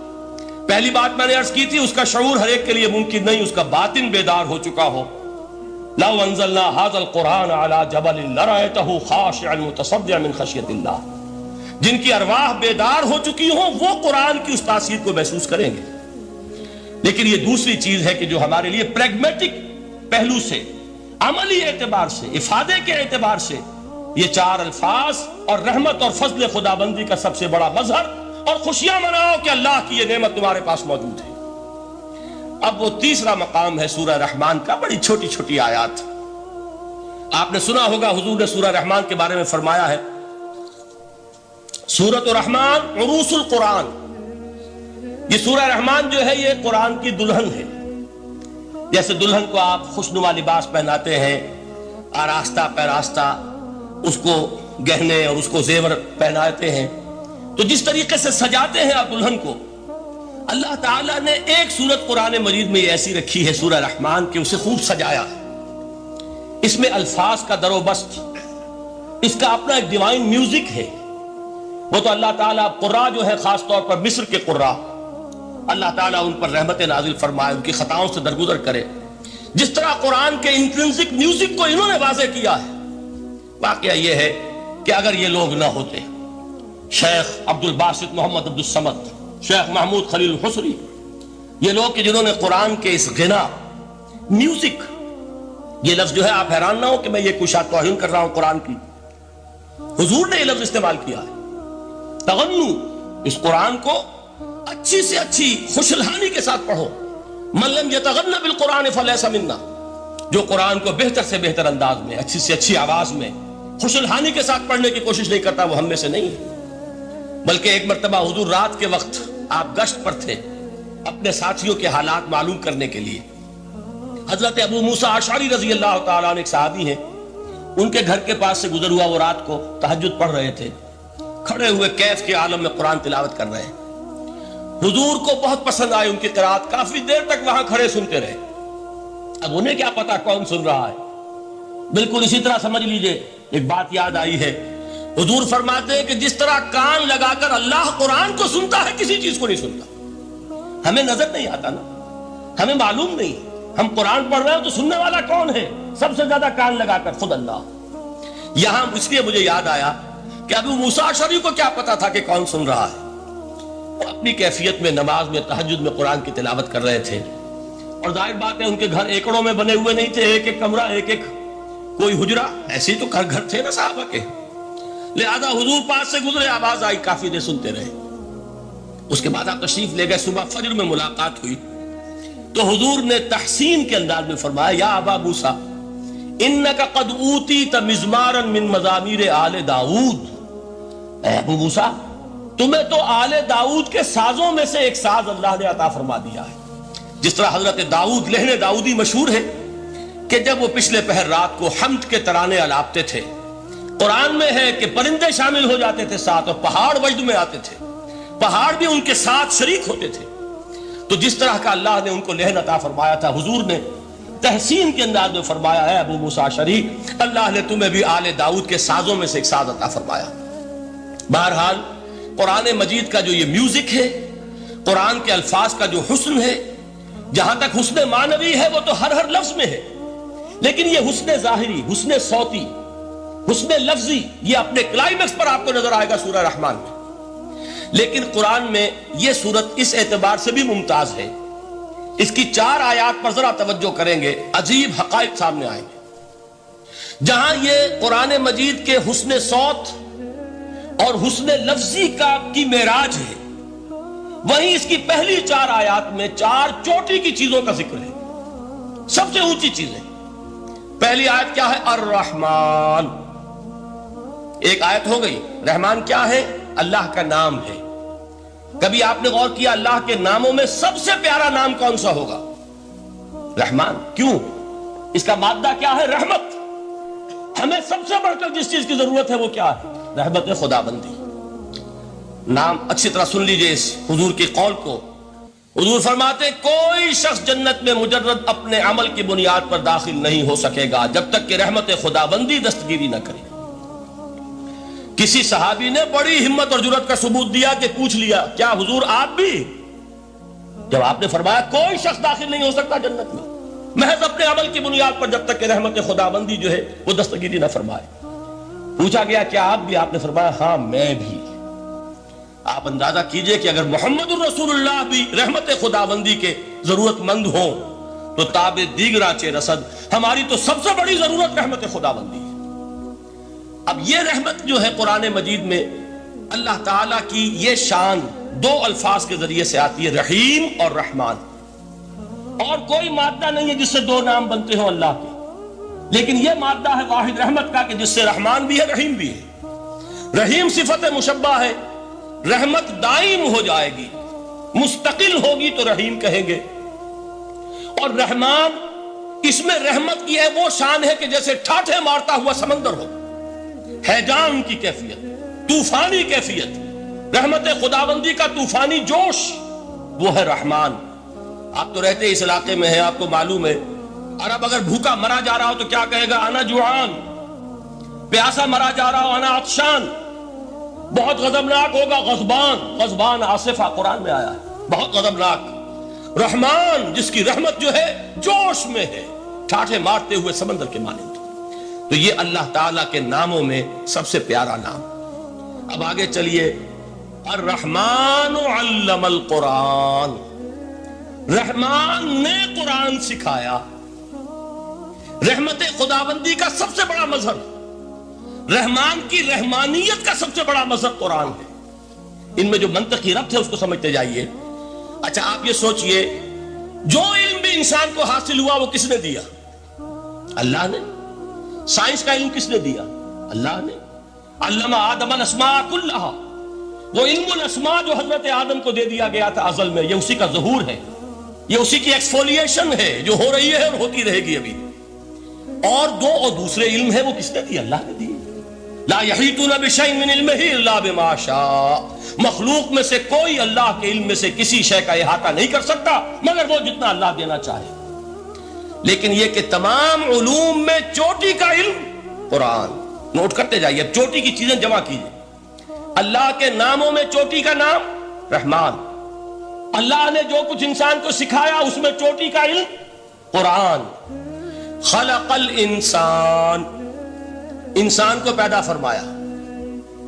پہلی بات میں نے عرض کی تھی، اس کا شعور ہر ایک کے لیے ممکن نہیں، اس کا باطن بیدار ہو چکا ہو۔ لو انزلنا هذا القرآن على جبل لرأيته خاشعا متصدعا من خشیۃ اللہ، جن کی ارواح بیدار ہو چکی ہوں وہ قرآن کی اس تاثیر کو محسوس کریں گے۔ لیکن یہ دوسری چیز ہے کہ جو ہمارے لیے پریگمیٹک پہلو سے، عملی اعتبار سے، افادے کے اعتبار سے یہ چار الفاظ اور رحمت اور فضل خداوندی کا سب سے بڑا مظہر، اور خوشیاں مناؤ کہ اللہ کی یہ نعمت تمہارے پاس موجود ہے۔ اب وہ تیسرا مقام ہے سورہ رحمان کا، بڑی چھوٹی چھوٹی آیات۔ آپ نے سنا ہوگا حضور نے سورہ رحمان کے بارے میں فرمایا ہے، سورۃ الرحمان عروس القرآن۔ یہ سورہ رحمان جو ہے یہ قرآن کی دلہن ہے۔ جیسے دلہن کو آپ خوشنما لباس پہناتے ہیں، آراستہ پیراستہ اس کو گہنے اور اس کو زیور پہناتے ہیں، تو جس طریقے سے سجاتے ہیں آپ دلہن کو، اللہ تعالیٰ نے ایک سورت قرآن مجید میں یہ ایسی رکھی ہے سورہ رحمان کہ اسے خوب سجایا۔ اس میں الفاظ کا در و بست، اس کا اپنا ایک ڈیوائن میوزک ہے۔ وہ تو اللہ تعالیٰ قراء جو ہے، خاص طور پر مصر کے قراء، اللہ تعالیٰ ان پر رحمت نازل فرمائے، ان کی خطاؤں سے درگزر کرے۔ جس طرح قرآن کے انٹرنسک میوزک کو انہوں نے واضح کیا ہے۔ واقعہ یہ ہے کہ اگر یہ لوگ نہ ہوتے، شیخ عبد الباسط محمد عبد الصمد، شیخ محمود خلیل الحصری، یہ لوگ کہ جنہوں نے قرآن کے اس غنا، میوزک، یہ لفظ جو ہے آپ حیران نہ ہو کہ میں یہ کوئی شاید توہین کر رہا ہوں قرآن کی، حضور نے یہ لفظ استعمال کیا ہے، تغنو، اس قرآن کو اچھی سے اچھی خوشلہانی کے ساتھ پڑھو۔ من لم یتغن بالقرآن فلیس منا، جو قرآن کو بہتر سے بہتر انداز میں، اچھی سے اچھی آواز میں، خوشلہانی کے ساتھ پڑھنے کی کوشش نہیں کرتا، وہ ہم میں سے نہیں ہے۔ بلکہ ایک مرتبہ حضور رات کے وقت آپ گشت پر تھے اپنے ساتھیوں کے حالات معلوم کرنے کے لیے۔ حضرت ابو موسیٰ اشعری رضی اللہ تعالیٰ عنہ ایک صحابی ہیں، ان کے گھر کے پاس سے گزر ہوا، وہ رات کو تہجد پڑھ رہے تھے، کھڑے ہوئے کیف کے عالم میں قرآن تلاوت کر رہے ہیں۔ حضور کو بہت پسند آئی ان کی قرات، کافی دیر تک وہاں کھڑے سنتے رہے۔ اب انہیں کیا پتا کون سن رہا ہے۔ بالکل اسی طرح سمجھ لیجئے ایک بات یاد آئی ہے، حضور فرماتے ہیں کہ جس طرح کان لگا کر اللہ قرآن کو سنتا ہے، کسی چیز کو نہیں سنتا۔ ہمیں نظر نہیں آتا نا، ہمیں معلوم نہیں، ہم قرآن پڑھ رہے ہیں تو سننے والا کون ہے؟ سب سے زیادہ کان لگا کر خود اللہ۔ یہاں اس لیے مجھے یاد آیا کہ ابو موسیٰ اشعری کو کیا پتا تھا کہ کون سن رہا ہے۔ وہ اپنی کیفیت میں نماز میں تہجد میں قرآن کی تلاوت کر رہے تھے، اور ظاہر بات ہے ان کے گھر ایکڑوں میں بنے ہوئے نہیں تھے، ایک ایک کمرہ، ایک ایک کوئی حجرہ، ایسے ہی تو گھر تھے نا صحابہ کے۔ لہذا حضور پاس سے گزرے، آواز آئی، کافی دیر سنتے رہے۔ اس کے بعد آپ تشریف لے گئے، صبح فجر میں ملاقات ہوئی تو حضور نے تحسین کے انداز میں فرمایا، یا ابا موسیٰ انک قد اوتیت مزمارا من مزامیر آل داؤد۔ اے ابو موسیٰ، تمہیں تو آل داؤد کے سازوں میں سے ایک ساز اللہ نے عطا فرما دیا ہے۔ جس طرح حضرت داؤد، لہن داؤدی مشہور ہے کہ جب وہ پچھلے پہر رات کو حمد کے ترانے الاپتے تھے، قرآن میں ہے کہ پرندے شامل ہو جاتے تھے ساتھ، اور پہاڑ وجد میں آتے تھے، پہاڑ بھی ان کے ساتھ شریک ہوتے تھے۔ تو جس طرح کا اللہ نے ان کو لہن عطا فرمایا تھا، حضور نے تحسین کے انداز میں فرمایا ہے ابو موسیٰ اشعری، اللہ نے تمہیں بھی آل داؤد کے سازوں میں سے ایک ساز عطا فرمایا۔ بہرحال قرآن مجید کا جو یہ میوزک ہے، قرآن کے الفاظ کا جو حسن ہے، جہاں تک حسن معنوی ہے وہ تو ہر لفظ میں ہے، لیکن یہ حسن ظاہری، حسن صوتی، حسن لفظی، یہ اپنے کلائمیکس پر آپ کو نظر آئے گا سورہ رحمان میں۔ لیکن قرآن میں یہ سورت اس اعتبار سے بھی ممتاز ہے، اس کی 4 آیات پر ذرا توجہ کریں گے، عجیب حقائق سامنے آئیں گے۔ جہاں یہ قرآن مجید کے حسن صوت اور حسن لفظی کی معراج ہے، وہیں اس کی پہلی 4 آیات میں 4 چوٹی کی چیزوں کا ذکر ہے، سب سے اونچی چیزیں۔ پہلی آیت کیا ہے؟ الرحمن، ایک آیت ہو گئی۔ رحمان کیا ہے؟ اللہ کا نام ہے۔ کبھی آپ نے غور کیا اللہ کے ناموں میں سب سے پیارا نام کون سا ہوگا؟ رحمان۔ کیوں؟ اس کا مادہ کیا ہے؟ رحمت۔ ہمیں سب سے بڑھ کر جس چیز کی ضرورت ہے وہ کیا ہے؟ رحمت خدا بندی۔ نام اچھی طرح سن لیجئے اس حضور کی قول کو۔ حضور فرماتے ہیں کوئی شخص جنت میں مجرد اپنے عمل کی بنیاد پر داخل نہیں ہو سکے گا جب تک کہ رحمت خدا بندی دستگیری نہ کرے۔ کسی صحابی نے بڑی ہمت اور جرات کا ثبوت دیا کہ پوچھ لیا کیا حضور آپ بھی؟ جب آپ نے فرمایا کوئی شخص داخل نہیں ہو سکتا جنت میں محض اپنے عمل کی بنیاد پر جب تک کہ رحمت خدا بندی جو ہے وہ دستگیری نہ فرمائے۔ پوچھا گیا کیا آپ بھی؟ آپ نے فرمایا ہاں میں بھی۔ آپ اندازہ کیجئے کہ اگر محمد الرسول اللہ بھی رحمت خدا بندی کے ضرورت مند ہوں تو تابع دیگراں چہ رسد، ہماری تو سب سے بڑی ضرورت رحمت خدا بندی ہے۔ اب یہ رحمت جو ہے قرآن مجید میں اللہ تعالیٰ کی یہ شان 2 الفاظ کے ذریعے سے آتی ہے، رحیم اور رحمان۔ اور کوئی مادہ نہیں ہے جس سے 2 نام بنتے ہوں اللہ کے، لیکن یہ مادہ ہے واحد رحمت کا کہ جس سے رحمان بھی ہے رحیم بھی ہے۔ رحیم صفت مشبہ ہے، رحمت دائم ہو جائے گی، مستقل ہوگی تو رحیم کہیں گے۔ اور رحمان، اس میں رحمت کی ہے وہ شان ہے کہ جیسے ٹھاٹھے مارتا ہوا سمندر ہو، ہیجان کی کیفیت، طوفانی کیفیت، رحمت خداوندی کا طوفانی جوش، وہ ہے رحمان۔ آپ تو رہتے اس علاقے میں ہیں، آپ کو معلوم ہے عرب اگر بھوکا مرا جا رہا ہو تو کیا کہے گا؟ انا جوعان۔ پیاسا مرا جا رہا ہو انا عطشان۔ بہت غضبناک ہوگا غضبان، غضبان آصفہ قرآن میں آیا ہے، بہت غضبناک۔ رحمان جس کی رحمت جو ہے جوش میں ہے، ٹھاٹھے مارتے ہوئے سمندر کے مانند۔ تو یہ اللہ تعالیٰ کے ناموں میں سب سے پیارا نام۔ اب آگے چلیے، الرحمن علم القرآن، رحمان نے قرآن سکھایا۔ رحمت خداوندی کا سب سے بڑا مظہر، رحمان کی رحمانیت کا سب سے بڑا مظہر قرآن ہے۔ ان میں جو منطقی ربط ہے اس کو سمجھتے جائیے۔ اچھا آپ یہ سوچئے، جو علم بھی انسان کو حاصل ہوا وہ کس نے دیا؟ اللہ نے۔ سائنس کا علم کس نے دیا؟ اللہ نے۔ علم آدم الاسماء کلھا، وہ علم الاسماء جو حضرت آدم کو دے دیا گیا تھا ازل میں، یہ اسی کا ظہور ہے، یہ اسی کی ایکسفولیشن ہے جو ہو رہی ہے اور ہوتی رہے گی ابھی۔ اور دوسرے علم ہے وہ کس نے دیا؟ اللہ نے دی۔ لا یحیطون بشیء من علمہ الا بما شاء، مخلوق میں سے کوئی اللہ کے علم میں سے کسی شے کا احاطہ نہیں کر سکتا مگر وہ جتنا اللہ دینا چاہے۔ لیکن یہ کہ تمام علوم میں چوٹی کا علم قرآن۔ نوٹ کرتے جائیے، اب چوٹی کی چیزیں جمع کیجیے۔ اللہ کے ناموں میں چوٹی کا نام رحمان، اللہ نے جو کچھ انسان کو سکھایا اس میں چوٹی کا علم قرآن۔ خلق الانسان، انسان کو پیدا فرمایا۔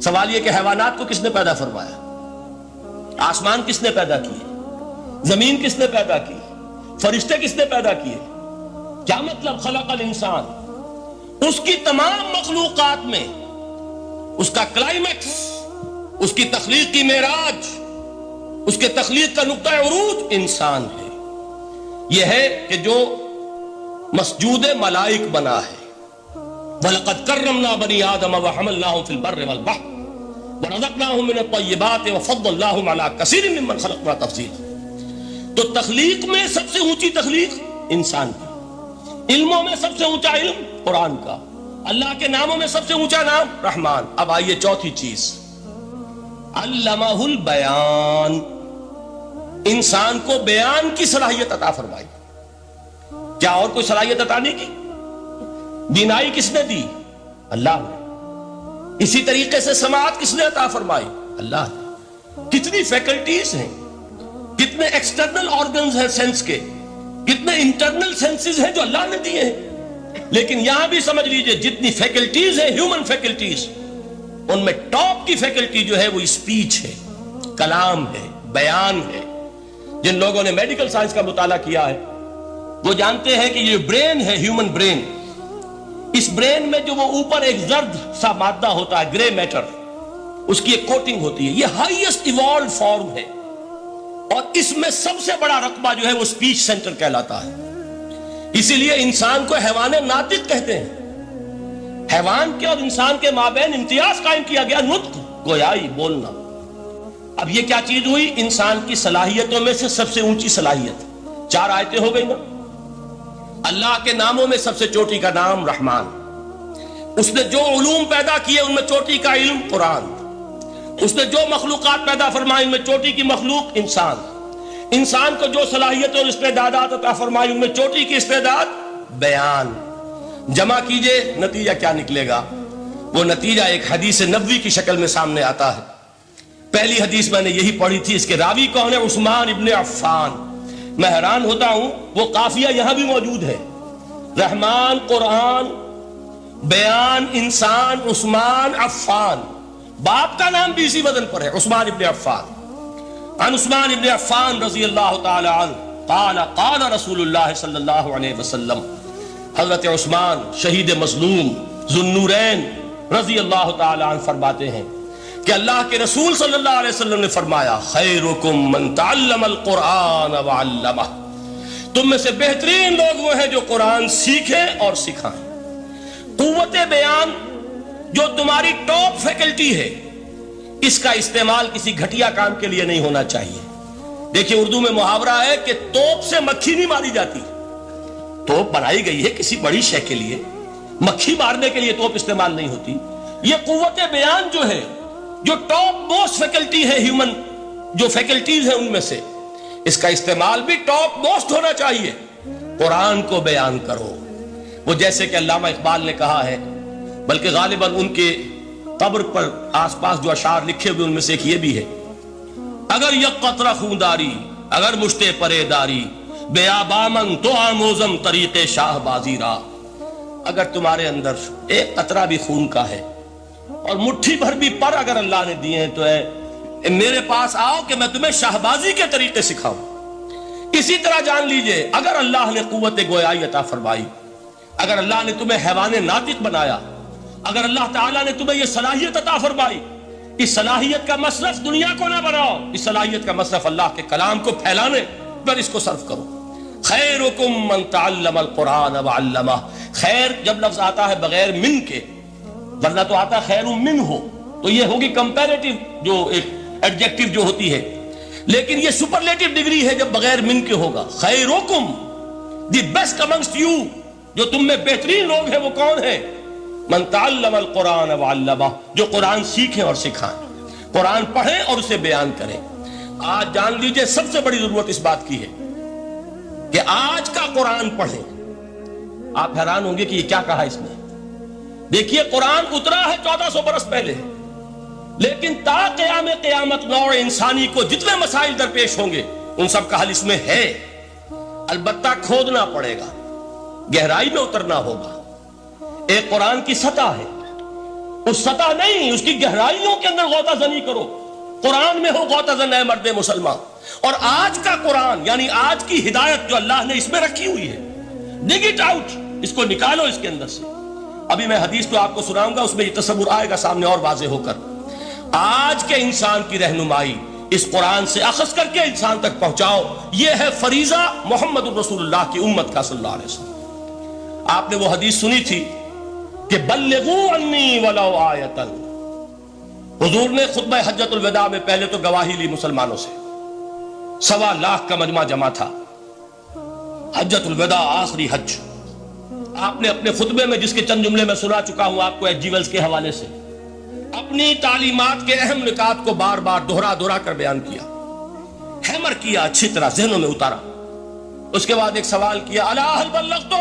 سوال یہ کہ حیوانات کو کس نے پیدا فرمایا؟ آسمان کس نے پیدا کیے؟ زمین کس نے پیدا کی؟ فرشتے کس نے پیدا کیے؟ کیا مطلب خلق الانسان؟ اس کی تمام مخلوقات میں اس کا کلائمیکس، اس کی تخلیق کی معراج، اس کے تخلیق کا نقطہ عروج انسان ہے۔ یہ ہے کہ جو مسجود ملائک بنا ہے۔ وَلَقَدْ كَرَّمْنَا بَنِي آدَمَ وَحَمَلْنَاهُمْ فِي الْبَرِّ وَالْبَحْرِ وَرَزَقْنَاهُمْ مِنَ الطَّيِّبَاتِ وَفَضَّلْنَاهُمْ عَلَى كَثِيرٍ مِّمَّنْ خَلَقْنَا تَفْضِيلًا۔ تو تخلیق میں سب سے اونچی تخلیق انسان کی، علموں میں سب سے اونچا علم قرآن کا، اللہ کے ناموں میں سب سے اونچا نام رحمان. اب آئیے چوتھی چیز، علمہ البیان، انسان کو بیان کی صلاحیت عطا فرمائی. کیا اور کوئی صلاحیت عطا نہیں کی؟ بینائی کس نے دی؟ اللہ نے. اسی طریقے سے سماعت کس نے عطا فرمائی؟ اللہ نے. کتنی فیکلٹیز ہیں، کتنے ایکسٹرنل آرگنز ہیں سینس کے، کتنے انٹرنل سینسز ہیں جو اللہ نے دیے ہیں. لیکن یہاں بھی سمجھ لیجئے جتنی فیکلٹیز ہیں ہیومن فیکلٹیز، ان میں ٹاپ کی فیکلٹی جو ہے وہ اسپیچ ہے، کلام ہے، بیان ہے. جن لوگوں نے میڈیکل سائنس کا مطالعہ کیا ہے وہ جانتے ہیں کہ یہ برین ہے، ہیومن برین، اس برین میں جو وہ اوپر ایک زرد سا مادہ ہوتا ہے، گرے میٹر، اس کی ایک کوٹنگ ہوتی ہے، یہ ہائیسٹ ایوالوڈ فارم ہے. اور اس میں سب سے بڑا رقبہ جو ہے وہ اسپیچ سینٹر کہلاتا ہے. اسی لیے انسان کو حیوان ناطق کہتے ہیں. حیوان کے اور انسان کے مابین امتیاز قائم کیا گیا، نطق، گویائی، بولنا. اب یہ کیا چیز ہوئی؟ انسان کی صلاحیتوں میں سے سب سے اونچی صلاحیت. 4 آیتیں ہو گئی نا. اللہ کے ناموں میں سب سے چوٹی کا نام رحمان. اس نے جو علوم پیدا کیے ان میں چوٹی کا علم قرآن. اس نے جو مخلوقات پیدا فرمائی ان میں چوٹی کی مخلوق انسان. انسان کو جو صلاحیت اور استعدادات عطا فرمائی ان میں چوٹی کی استعداد بیان. جمع کیجئے نتیجہ کیا نکلے گا؟ وہ نتیجہ ایک حدیث نبوی کی شکل میں سامنے آتا ہے. پہلی حدیث میں نے یہی پڑھی تھی، اس کے راوی کون ہے؟ عثمان ابن عفان. میں حیران ہوتا ہوں وہ قافیہ یہاں بھی موجود ہے، رحمان، قرآن، بیان، انسان، عثمان، عفان. باپ کا نام بھی اسی وزن پر ہے، عثمان ابن عفان. عن عثمان ابن عفان رضی اللہ تعالی عنہ قال قال رسول اللہ صلی اللہ علیہ وسلم. حضرت عثمان شہید مظلوم ذو النورین رضی اللہ تعالی عنہ فرماتے ہیں کہ اللہ کے رسول صلی اللہ علیہ وسلم نے فرمایا، خیرکم من تعلم القرآن وعلمہ. تم میں سے بہترین لوگ وہ ہیں جو قرآن سیکھیں اور سکھائیں. قوت بیان جو تمہاری ٹاپ فیکلٹی ہے، اس کا استعمال کسی گھٹیا کام کے لیے نہیں ہونا چاہیے. دیکھیے اردو میں محاورہ ہے کہ توپ سے مکھی نہیں ماری جاتی. توپ بنائی گئی ہے کسی بڑی شے کے لیے، مکھی مارنے کے لیے توپ استعمال نہیں ہوتی. یہ قوت بیان جو ہے، جو ٹاپ موسٹ فیکلٹی ہے ہیومن، جو فیکلٹیز ہیں ان میں سے، اس کا استعمال بھی ٹاپ موسٹ ہونا چاہیے. قرآن کو بیان کرو. وہ جیسے کہ علامہ اقبال نے کہا ہے، بلکہ غالباً ان کے قبر پر آس پاس جو اشعار لکھے ہوئے ان میں سے ایک یہ بھی ہے، اگر یک قطرہ خونداری، اگر مشتے پرے داری، بیابامن تو آموزم طریق شاہ بازی را. اگر تمہارے اندر ایک قطرہ بھی خون کا ہے اور مٹھی بھر بھی پر اگر اللہ نے دیے ہیں تو میرے پاس آؤ کہ میں تمہیں شاہبازی کے طریقے سکھاؤں. اسی طرح جان لیجئے اگر اللہ نے قوت گویائی عطا فرمائی، اگر اللہ نے تمہیں حیوان ناطق بنایا، اگر اللہ تعالیٰ نے تمہیں یہ صلاحیت عطا فرمائی، اس صلاحیت کا مصرف دنیا کو نہ بناؤ، اس صلاحیت کا مصرف اللہ کے کلام کو پھیلانے پر اس کو صرف کرو. خیرکم من تعلم القرآن وعلمہ. خیر جب لفظ آتا ہے بغیر من کے، ورنہ تو آتا خیر من ہو تو یہ ہوگی کمپیریٹیو جو ایک ایڈجیکٹیو جو ہوتی ہے، لیکن یہ سپرلیٹیو ڈگری ہے جب بغیر من کے ہوگا. خیرکم، دی بیسٹ امنگسٹ یو، جو تم میں بہترین لوگ ہیں وہ کون ہیں؟ من تعلم القرآن وعلمہ، جو قرآن سیکھیں اور سکھائیں، قرآن پڑھیں اور اسے بیان کریں. آج جان لیجئے سب سے بڑی ضرورت اس بات کی ہے کہ آج کا قرآن پڑھیں. آپ حیران ہوں گے کہ یہ کیا کہا اس نے. دیکھیے قرآن اترا ہے 1400 برس پہلے، لیکن تا قیام قیامت نوع انسانی کو جتنے مسائل درپیش ہوں گے ان سب کا حل اس میں ہے. البتہ کھودنا پڑے گا، گہرائی میں اترنا ہوگا. ایک قرآن کی سطح ہے، اس سطح نہیں، اس کی گہرائیوں کے اندر غوطہ زنی کرو. قرآن میں ہو غوطہ زن اے مرد مسلمان. اور آج کا قرآن یعنی آج کی ہدایت جو اللہ نے اس میں رکھی ہوئی ہے، ڈگ اٹ آؤٹ، اس کو نکالو اس کے اندر سے. ابھی میں حدیث تو آپ کو سناؤں گا، اس میں یہ تصور آئے گا سامنے اور واضح ہو کر. آج کے انسان کی رہنمائی اس قرآن سے اخذ کر کے انسان تک پہنچاؤ. یہ ہے فریضہ محمد الرسول اللہ کی امت کا صلی اللہ علیہ وسلم. آپ نے وہ حدیث سنی تھی کہ بلغوا عنی ولو آیۃ. حضور نے خطبہ حجۃ الوداع میں پہلے تو گواہی لی مسلمانوں سے، 1.25 لاکھ کا مجمع جمع تھا. حجۃ الوداع آخری حج، آپ نے اپنے خطبے میں جس کے چند جملے میں سنا چکا ہوں آپ کو ایچ جی ویلز کے حوالے سے، اپنی تعلیمات کے اہم نکات کو بار بار دہرا کر بیان کیا، ہیمر کیا، اچھی طرح ذہنوں میں اتارا۔ اس کے بعد ایک سوال کیا، الا هل بلغت،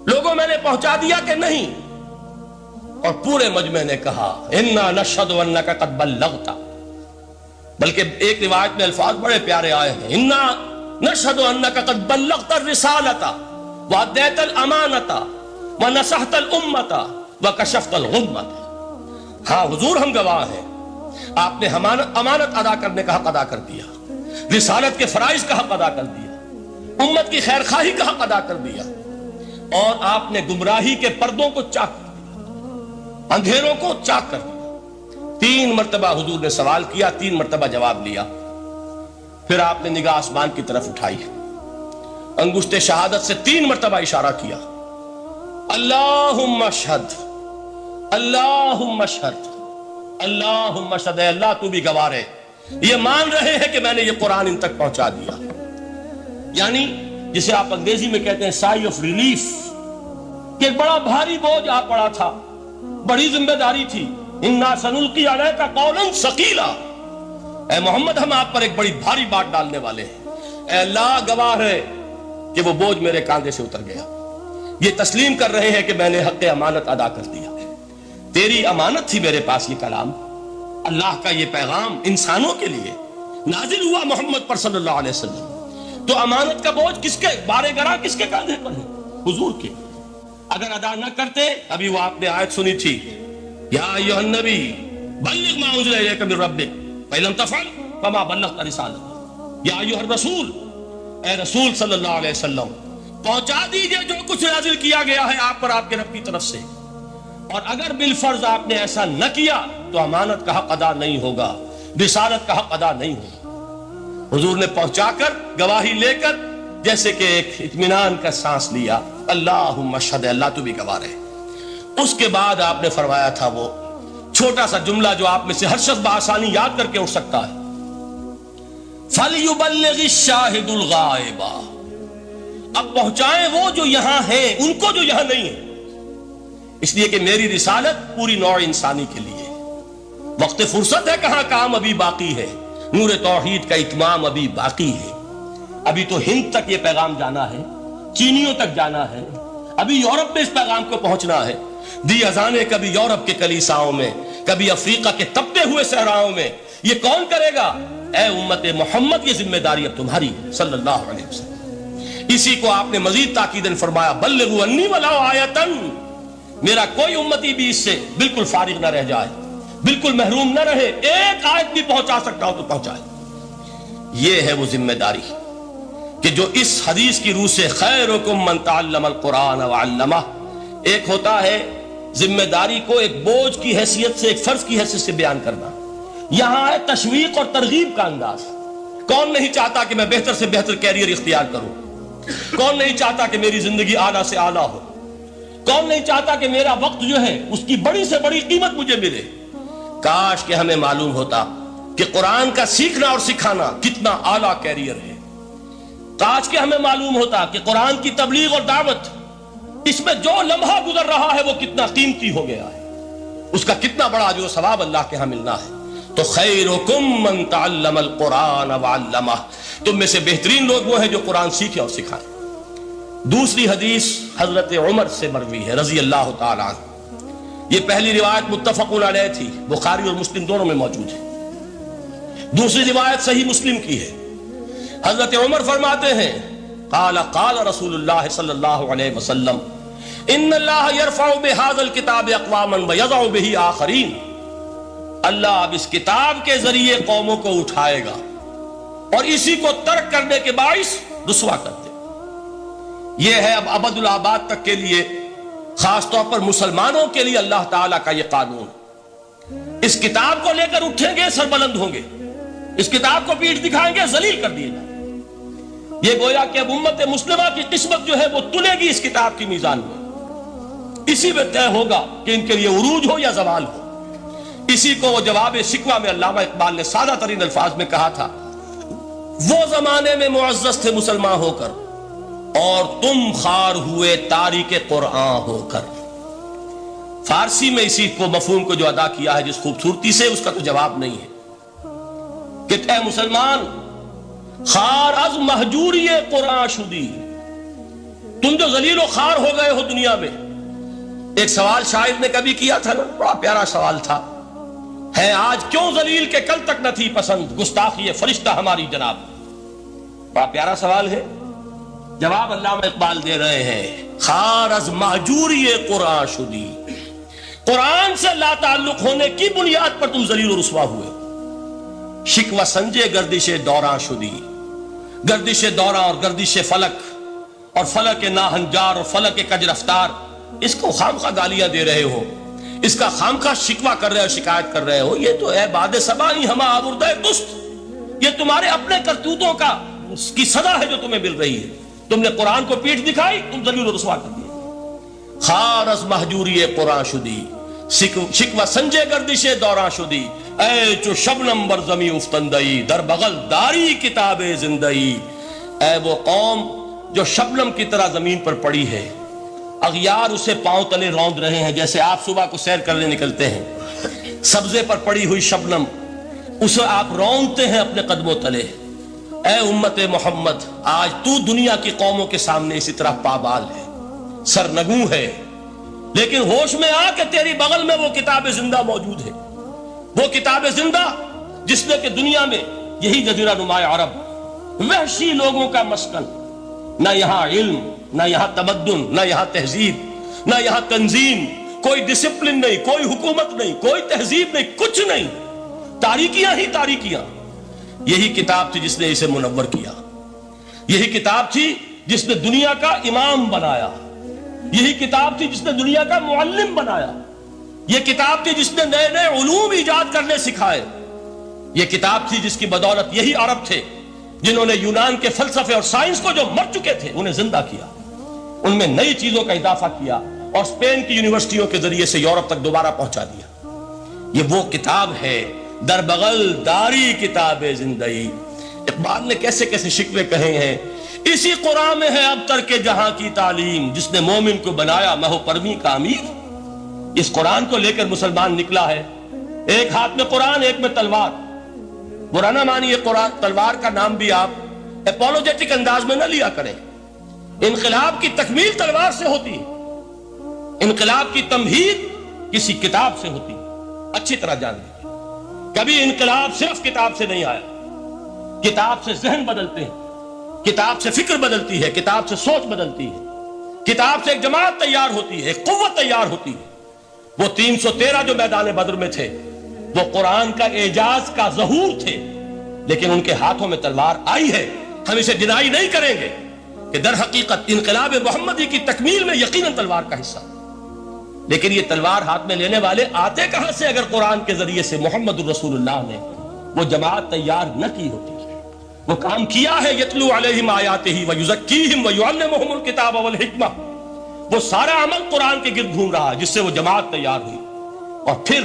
لوگوں میں نے پہنچا دیا کہ نہیں؟ اور پورے مجمع نے کہا انا نشهد انک قد بلغت، بلکہ ایک روایت میں الفاظ بڑے پیارے آئے ہیں، انا نشهد انک قد بلغت الرسالۃ وادیت الامانۃ ونصحت الامۃ وکشفت الغمۃ۔ ہاں حضور ہم گواہ ہیں، آپ نے امانت ادا کرنے کا حق ادا کر دیا، رسالت کے فرائض کا حق ادا کر دیا، امت کی خیر خواہی کا حق ادا کر دیا، اور آپ نے گمراہی کے پردوں کو چاک کر دیا، اندھیروں کو چاک کر دیا۔ 3 مرتبہ حضور نے سوال کیا، 3 مرتبہ جواب لیا۔ پھر آپ نے نگاہ آسمان کی طرف اٹھائی، انگشت شہادت سے 3 مرتبہ اشارہ کیا، اللہم اشہد، اللہم اشہد، اللہم اشہد، اے اللہ تو بھی گواہ ہے، یہ مان رہے ہیں کہ میں نے یہ قرآن ان تک پہنچا دیا۔ یعنی جسے آپ انگریزی میں کہتے ہیں سائی آف ریلیف، کہ ایک بڑا بھاری بوجھ آپ پڑا تھا، بڑی ذمہ داری تھی، انا سنلقی علیک قولا ثقیلا، اے محمد ہم آپ پر ایک بڑی بھاری بات ڈالنے والے ہیں، اے اللہ گواہ ہے کہ وہ بوجھ میرے کاندھے سے اتر گیا۔ یہ تسلیم کر رہے ہیں کہ میں نے حق امانت ادا کر دیا، تیری امانت تھی میرے پاس یہ کلام، اللہ کا یہ پیغام انسانوں کے لیے نازل ہوا محمد پر صلی اللہ علیہ وسلم، تو امانت کا بوجھ کس کے بارے گرا، کس کے کاندھے پر ہے؟ حضور کے۔ اگر ادا نہ کرتے، ابھی وہ آپ نے آیت سنی تھی، یا ایھا النبی بلغ ما انزل الیک من ربک فإن لم تفعل فما بلغت رسالتہ، یا ایھا الرسول، اے رسول صلی اللہ علیہ وسلم پہنچا دیجئے جو کچھ نازل کیا گیا ہے آپ پر آپ کے رب کی طرف سے، اور اگر بالفرض آپ نے ایسا نہ کیا تو امانت کا حق ادا نہیں ہوگا، رسالت کا حق ادا نہیں ہوگا۔ حضور نے پہنچا کر گواہی لے کر جیسے کہ ایک اطمینان کا سانس لیا، اللہم اشہد، اللہ تو بھی گواہ ہے۔ اس کے بعد آپ نے فرمایا تھا وہ چھوٹا سا جملہ جو آپ میں سے ہر شخص بآسانی یاد کر کے اٹھ سکتا ہے، فَلْيُبَلِّغِ الشَّاهِدُ الْغَائِبَ، اب پہنچائیں وہ جو یہاں ہیں ان کو جو یہاں نہیں ہیں، اس لیے کہ میری رسالت پوری نوع انسانی کے لیے، وقت فرصت ہے کہاں، کام ابھی باقی ہے، نور توحید کا اتمام ابھی باقی ہے، ابھی تو ہند تک یہ پیغام جانا ہے، چینیوں تک جانا ہے، ابھی یورپ میں اس پیغام کو پہنچنا ہے، دی اذانیں کبھی یورپ کے کلیساؤں میں، کبھی افریقہ کے تپتے ہوئے صحراؤں میں، یہ کون کرے گا؟ اے امت محمد، یہ ذمہ داری اب تمہاری صلی اللہ علیہ وسلم۔ اسی کو آپ نے مزید تاکیداً فرمایا، بلغوا انی ولو آیۃ، میرا کوئی امتی بھی اس سے بالکل فارغ نہ رہ جائے، بالکل محروم نہ رہے، ایک آیت بھی پہنچا سکتا ہو تو پہنچائے۔ یہ ہے وہ ذمہ داری کہ جو اس حدیث کی روح سے خیرکم من تعلم القرآن وعلمہ، ایک ہوتا ہے ذمہ داری کو ایک بوجھ کی حیثیت سے، ایک فرض کی حیثیت سے بیان کرنا، یہاں ہے تشویق اور ترغیب کا انداز۔ کون نہیں چاہتا کہ میں بہتر سے بہتر کیریئر اختیار کروں؟ کون نہیں چاہتا کہ میری زندگی اعلیٰ سے اعلیٰ ہو؟ کون نہیں چاہتا کہ میرا وقت جو ہے اس کی بڑی سے بڑی قیمت مجھے ملے؟ کاش کہ ہمیں معلوم ہوتا کہ قرآن کا سیکھنا اور سکھانا کتنا اعلیٰ کیریئر ہے، کاش کہ ہمیں معلوم ہوتا کہ قرآن کی تبلیغ اور دعوت، اس میں جو لمحہ گزر رہا ہے وہ کتنا قیمتی ہو گیا ہے، اس کا کتنا بڑا اجر و ثواب اللہ کے ہاں ملنا ہے۔ تو خیرکم من تعلم القرآن وعلمہ، تم میں سے بہترین لوگ وہ ہیں جو قرآن سیکھیں اور سکھائیں۔ دوسری حدیث حضرت عمر سے مروی ہے رضی اللہ تعالیٰ عنہ، یہ پہلی روایت متفق علیہ تھی، بخاری اور مسلم دونوں میں موجود ہے۔ دوسری روایت صحیح مسلم کی ہے، حضرت عمر فرماتے ہیں، قال قال رسول اللہ صلی اللہ علیہ وسلم، ان اللہ یرفع بہذا الکتاب اقواما ویضع بہ آخرین، اللہ اب اس کتاب کے ذریعے قوموں کو اٹھائے گا اور اسی کو ترک کرنے کے باعث رسوا کر دے۔ یہ ہے اب ابد الآباد تک کے لیے، خاص طور پر مسلمانوں کے لیے اللہ تعالیٰ کا یہ قانون، اس کتاب کو لے کر اٹھیں گے سربلند ہوں گے، اس کتاب کو پیٹھ دکھائیں گے ذلیل کر دیے جائیں۔ یہ گویا کہ اب امت مسلمہ کی قسمت جو ہے وہ تلے گی اس کتاب کی میزان میں، اسی میں طے ہوگا کہ ان کے لیے عروج ہو یا زوال ہو۔ اسی کو وہ جواب شکوہ میں علامہ اقبال نے سادہ ترین الفاظ میں کہا تھا، وہ زمانے میں معزز تھے مسلمان ہو کر، اور تم خار ہوئے تاریک قرآن ہو کر. فارسی میں اسی کو مفہوم کو جو ادا کیا ہے جس خوبصورتی سے، اس کا تو جواب نہیں ہے کہ اے مسلمان خار از مہجوری قرآن شدی، تم جو ذلیل و خار ہو گئے ہو دنیا میں. ایک سوال شاعر نے کبھی کیا تھا نا، بڑا پیارا سوال تھا، ہے آج کیوں ذلیل کے کل تک نہ تھی پسند، گستاخی فرشتہ ہماری جناب. بڑا پیارا سوال ہے، جواب علامہ اقبال دے رہے ہیں، خار از مہجوری قرآن شدی، قرآن سے لا تعلق ہونے کی بنیاد پر تم ذلیل و رسوا ہوئے. شکوہ سنجے گردش دوراں شدی، گردش دوراں اور گردش فلک اور فلک ناہنجار اور فلک کج رفتار، اس کو خامخواہ گالیاں دے رہے ہو، اس کا خامخواہ شکوہ کر رہے ہو، شکایت کر رہے ہو. یہ تو ہے باد صباحی ہما آوردہ دست، یہ تمہارے اپنے کرتوتوں کا کی سزا ہے جو تمہیں مل رہی ہے. تم نے قرآن کو پیٹھ دکھائی، تم ذلیل و رسوا کر دیے. خار از مہجوری قرآن شدی، شکوہ سنجے گردش دوراں شدی، اے چو شبنم بر زمی افتندئی، در بغل داری کتاب زندئی. اے وہ قوم جو شبنم کی طرح زمین پر پڑی ہے، اغیار اسے پاؤں تلے روند رہے ہیں، جیسے آپ صبح کو سیر کرنے نکلتے ہیں، سبزے پر پڑی ہوئی شبنم اسے آپ روندتے ہیں اپنے قدموں تلے. اے امت محمد، آج تو دنیا کی قوموں کے سامنے اسی طرح پابال ہے، سرنگوں ہے، لیکن ہوش میں آ کہ تیری بغل میں وہ کتاب زندہ موجود ہے. وہ کتاب زندہ جس نے کہ دنیا میں یہی جزیرہ نماء عرب، وحشی لوگوں کا مسکن، نہ یہاں علم، نہ یہاں تمدن، نہ یہاں تہذیب، نہ یہاں تنظیم، کوئی ڈسپلن نہیں، کوئی حکومت نہیں، کوئی تہذیب نہیں، کچھ نہیں، تاریکیاں ہی تاریکیاں. یہی کتاب تھی جس نے اسے منور کیا، یہی کتاب تھی جس نے دنیا کا امام بنایا، یہی کتاب تھی جس نے دنیا کا معلم بنایا، یہ کتاب تھی جس نے نئے نئے علوم ایجاد کرنے سکھائے، یہ کتاب تھی جس کی بدولت یہی عرب تھے جنہوں نے یونان کے فلسفے اور سائنس کو جو مر چکے تھے انہیں زندہ کیا، ان میں نئی چیزوں کا اضافہ کیا اور اسپین کی یونیورسٹیوں کے ذریعے سے یورپ تک دوبارہ پہنچا دیا. یہ وہ کتاب ہے، در بغل داری کتاب زندگی. اقبال نے کیسے کیسے شکوے کہے ہیں، اسی قرآن میں ہے اب تر کے جہاں کی تعلیم، جس نے مومن کو بنایا مہو پرمی کا امیر. اس قرآن کو لے کر مسلمان نکلا ہے، ایک ہاتھ میں قرآن، ایک میں تلوار. برا نہ مانیے، قرآن تلوار کا نام بھی آپ اپولوجیٹک انداز میں نہ لیا کریں. انقلاب کی تکمیل تلوار سے ہوتی ہے، انقلاب کی تمہید کسی کتاب سے ہوتی ہے. اچھی طرح جان لیجیے، کبھی انقلاب صرف کتاب سے نہیں آیا، کتاب سے ذہن بدلتے ہیں، کتاب سے فکر بدلتی ہے، کتاب سے سوچ بدلتی ہے، کتاب سے ایک جماعت تیار ہوتی ہے، ایک قوت تیار ہوتی ہے. وہ 313 جو میدان بدر میں تھے وہ قرآن کا اعجاز کا ظہور تھے، لیکن ان کے ہاتھوں میں تلوار آئی ہے. ہم اسے ڈینائی نہیں کریں گے کہ در حقیقت انقلاب محمدی کی تکمیل میں یقیناً تلوار کا حصہ. لیکن یہ تلوار ہاتھ میں لینے والے آتے کہاں سے اگر قرآن کے ذریعے سے محمد الرسول اللہ نے وہ جماعت تیار نہ کی ہوتی؟ وہ کام کیا ہے، یتلو علیہم آیاتہ ویزکیہم ویعلمہم الکتاب والحکمہ. وہ سارا عمل قرآن کے گرد گھوم رہا جس سے وہ جماعت تیار ہوئی. اور پھر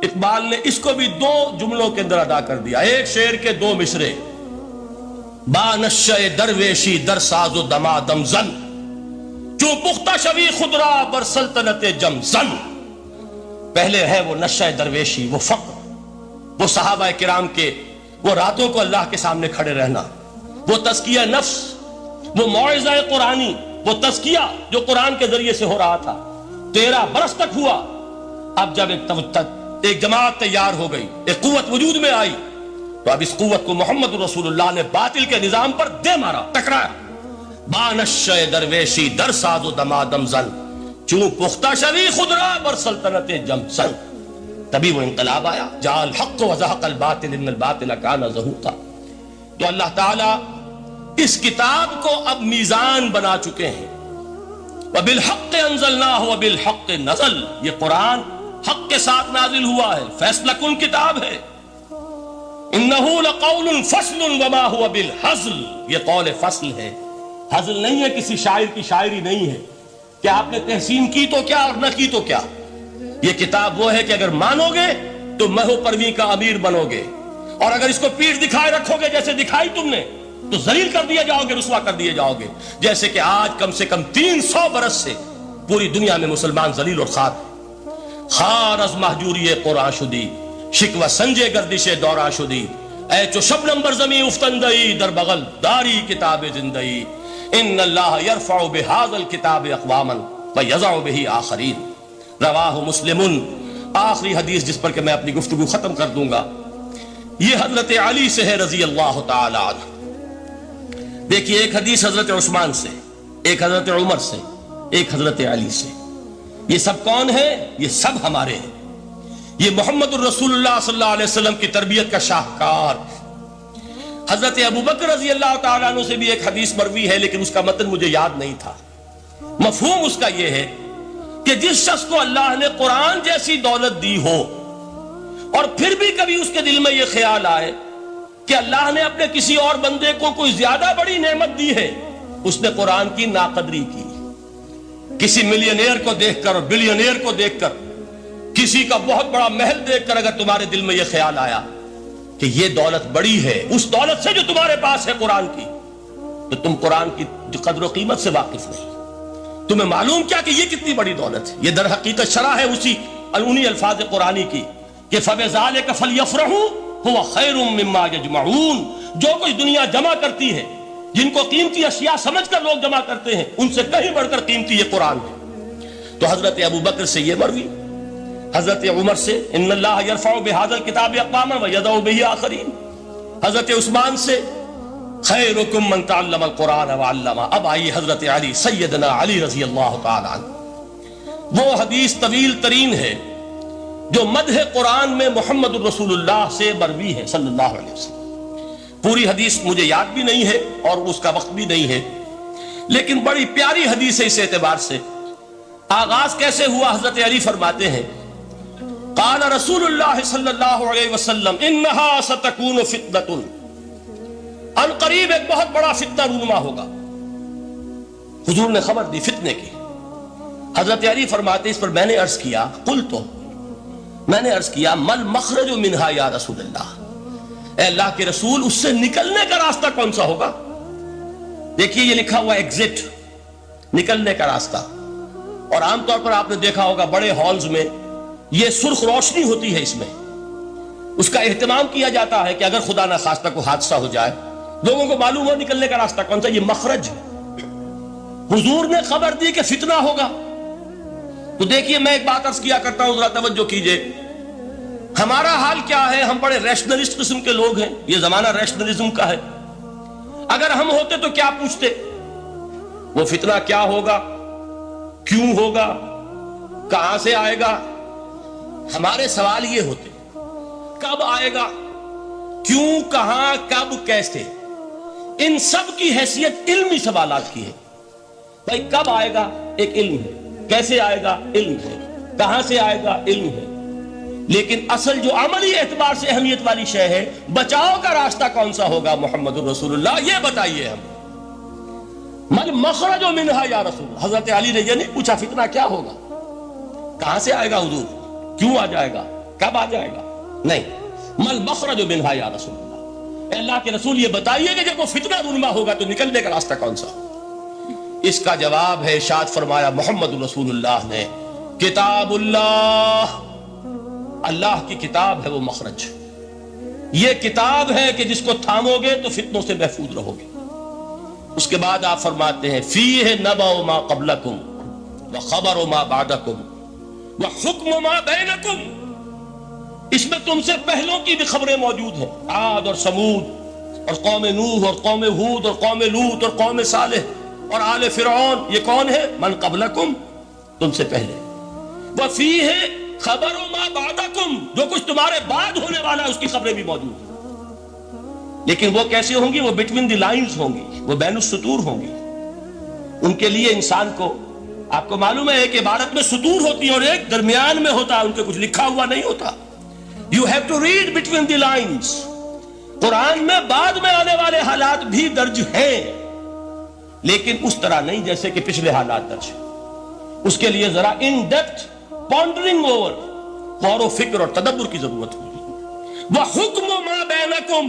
اقبال نے اس کو بھی 2 جملوں کے اندر ادا کر دیا، ایک شعر کے 2 مصرے. با نشہ درویشی در ساز و دمادم زن، جو پختہ شوی خدرا بر سلطنت جم زن. پہلے ہے وہ نشہ درویشی، وہ فقر، وہ صحابہ کرام کے وہ راتوں کو اللہ کے سامنے کھڑے رہنا، وہ تزکیہ نفس، وہ موعظہ قرآنی، وہ تزکیہ جو قرآن کے ذریعے سے ہو رہا تھا. 13 برس تک ہوا. اب جب ایک جماعت تیار ہو گئی، ایک قوت وجود میں آئی، تو اب اس قوت کو محمد رسول اللہ نے باطل کے نظام پر دے مارا، ٹکرایا. بانشہ درویشی در ساز و دمادم زن، چوں پختہ شوی خدرا بر سلطنت جم زن. تبھی وہ انقلاب آیا، جاء الحق وزہق الباطل ان الباطل کان زہوقا. تو اللہ تعالیٰ اس کتاب کو اب میزان بنا چکے ہیں. وَبِالْحَقِّ أَنزَلْنَاهُ وَبِالْحَقِّ نَزَلَ. یہ قرآن حق کے ساتھ نازل ہوا ہے، فیصلہ کن کتاب ہے. إِنَّهُ لَقَوْلٌ فَصْلٌ وَمَا هُوَ بِالْحَزْلِ. یہ قول فصل ہے، حزل نہیں ہے، کسی شاعر کی شاعری نہیں ہے کہ آپ نے تحسین کی تو کیا اور نہ کی تو کیا. یہ کتاب وہ ہے کہ اگر مانو گے تو مہو پرویں کا امیر بنو گے، اور اگر اس کو پیٹھ دکھائے رکھو گے جیسے دکھائی تم نے تو ذلیل کر دیے جاؤ گے، رسوا کر دیے جاؤ گے، جیسے کہ آج کم سے کم 300 برس سے پوری دنیا میں مسلمان ذلیل اور خار از محجوری قرآن شدی، شکوہ سنجے گردش دوران شدی، اے چو شبنم بر زمین افتندئی، در بغل داری کتاب زندئی، ان اللہ یرفع بہذا الکتاب اقواما ویضع بہ آخرین، رواہ مسلمن۔ آخری حدیث جس پر کہ میں اپنی گفتگو ختم کر دوں گا، یہ حضرت علی سے ہے رضی اللہ تعالی عنہ۔ دیکھیے، ایک حدیث حضرت عثمان سے، ایک حضرت عمر سے، ایک حضرت علی سے۔ یہ سب کون ہیں؟ یہ سب ہمارے ہیں۔ یہ محمد الرسول اللہ صلی اللہ علیہ وسلم کی تربیت کا شاہکار۔ حضرت ابوبکر رضی اللہ تعالیٰ عنہ سے بھی ایک حدیث مروی ہے، لیکن اس کا متن مجھے یاد نہیں تھا۔ مفہوم اس کا یہ ہے کہ جس شخص کو اللہ نے قرآن جیسی دولت دی ہو اور پھر بھی کبھی اس کے دل میں یہ خیال آئے کہ اللہ نے اپنے کسی اور بندے کو کوئی زیادہ بڑی نعمت دی ہے، اس نے قرآن کی ناقدری کی۔ کسی ملینئر کو دیکھ کر اور بلینئر کو دیکھ کر، کسی کا بہت بڑا محل دیکھ کر اگر تمہارے دل میں یہ خیال آیا کہ یہ دولت بڑی ہے اس دولت سے جو تمہارے پاس ہے قرآن کی، تو تم قرآن کی قدر و قیمت سے واقف نہیں۔ تمہیں معلوم کیا کہ یہ کتنی بڑی دولت ہے؟ یہ در حقیقت شرح ہے اسی انہی الفاظ قرآنی کی کہ فَبِذَلِكَ فَلْيَفْرَحُوا هُوَ خَيْرٌ مِّمَّا يَجْمَعُونَ۔ جو کچھ دنیا جمع کرتی ہے، جن کو قیمتی اشیاء سمجھ کر لوگ جمع کرتے ہیں، ان سے کہیں بڑھ کر قیمتی یہ قرآن ہے۔ تو حضرت ابوبکر سے یہ مروی، حضرت عمر سے ان اللہ یرفع بہذا الکتاب اقواما ویضع بہ آخرین، حضرت عثمان سے خیرکم من تعلم القرآن وعلمہ۔ اب آئیے حضرت علی، سیدنا علی رضی اللہ تعالی عنہ۔ وہ حدیث طویل ترین ہے جو مدح قرآن میں محمد الرسول اللہ سے مروی ہے صلی اللہ علیہ وسلم۔ پوری حدیث مجھے یاد بھی نہیں ہے اور اس کا وقت بھی نہیں ہے، لیکن بڑی پیاری حدیث ہے اس اعتبار سے۔ آغاز کیسے ہوا؟ حضرت علی فرماتے ہیں قال رسول اللہ صلی اللہ علیہ وسلم انہا ستکون فتنۃ، ان قریب ایک بہت بڑا فتنہ رونما ہوگا۔ حضور نے خبر دی فتنے کی۔ حضرت علی فرماتے اس پر میں نے عرض کیا، قلت، میں نے عرض کیا مل مخرج منہا یا رسول اللہ، اے اللہ کے رسول اس سے نکلنے کا راستہ کون سا ہوگا؟ دیکھیے یہ لکھا ہوا ایگزٹ، نکلنے کا راستہ، اور عام طور پر آپ نے دیکھا ہوگا بڑے ہالز میں یہ سرخ روشنی ہوتی ہے، اس میں اس کا اہتمام کیا جاتا ہے کہ اگر خدا نہ خواستہ کو حادثہ ہو جائے لوگوں کو معلوم ہو نکلنے کا راستہ کون سا، یہ مخرج ہے۔ حضور نے خبر دی کہ فتنہ ہوگا۔ تو دیکھیے میں ایک بات عرض کیا کرتا ہوں، ذرا توجہ کیجئے، ہمارا حال کیا ہے؟ ہم بڑے ریشنلسٹ قسم کے لوگ ہیں، یہ زمانہ ریشنلزم کا ہے۔ اگر ہم ہوتے تو کیا پوچھتے؟ وہ فتنہ کیا ہوگا، کیوں ہوگا، کہاں سے آئے گا؟ ہمارے سوال یہ ہوتے، کب آئے گا، کیوں، کہاں، کب، کیسے؟ ان سب کی حیثیت علمی سوالات کی ہے۔ بھائی کب آئے گا ایک علم ہے، کیسے آئے گا علم ہے، کہاں سے آئے گا علم ہے، لیکن اصل جو عملی اعتبار سے اہمیت والی شے ہے، بچاؤ کا راستہ کون سا ہوگا محمد الرسول اللہ، یہ بتائیے ہم۔ مل مخرج منہا یا رسول اللہ، حضرت علی نے یہ نہیں پوچھا فتنہ کیا ہوگا، کہاں سے آئے گا حضور، کیوں آ جائے گا، کب آ جائے گا، نہیں، مل مخرج منہا یا رسول اللہ، اے اللہ کے رسول یہ بتائیے کہ جب وہ فتنہ رونما ہوگا تو نکلنے کا راستہ کون سا؟ اس کا جواب ہے، ارشاد فرمایا محمد رسول اللہ نے، کتاب اللہ، اللہ کی کتاب ہے وہ مخرج، یہ کتاب ہے کہ جس کو تھامو گے تو فتنوں سے محفوظ رہو گے۔ اس کے بعد آپ فرماتے ہیں فیہ نبأ ما قبلکم وخبر ما بعدکم وحکم ما بینکم، اس میں تم سے پہلوں کی بھی خبریں موجود ہیں، عاد اور سمود اور قوم نوح اور قوم ہود اور قوم لوط اور قوم صالح اور آل فرعون، یہ کون ہے؟ من قبلکم، تم سے پہلے، وفیہ خبر ما بعدکم، جو کچھ تمہارے بعد ہونے والا ہے اس کی خبریں بھی موجود ہیں، لیکن وہ کیسے ہوں گی؟ وہ بٹوین دی لائنز ہوں گی، وہ بین السطور ہوں گی۔ ان کے لیے انسان کو، آپ کو معلوم ہے ایک عبارت میں سطور ہوتی ہے اور ایک درمیان میں ہوتا ہے، ان کے کچھ لکھا ہوا نہیں ہوتا۔ You have to read between the lines۔ قرآن میں بعد میں آنے والے حالات بھی درج ہیں، لیکن اس طرح نہیں جیسے کہ پچھلے حالات درج ہیں۔ اس کے لیے ذرا ان ڈیپتھ پونڈرنگ اوور، غور و فکر اور تدبر کی ضرورت ہوگی۔ وَحُکْمُ مَا بَيْنَكُمْ،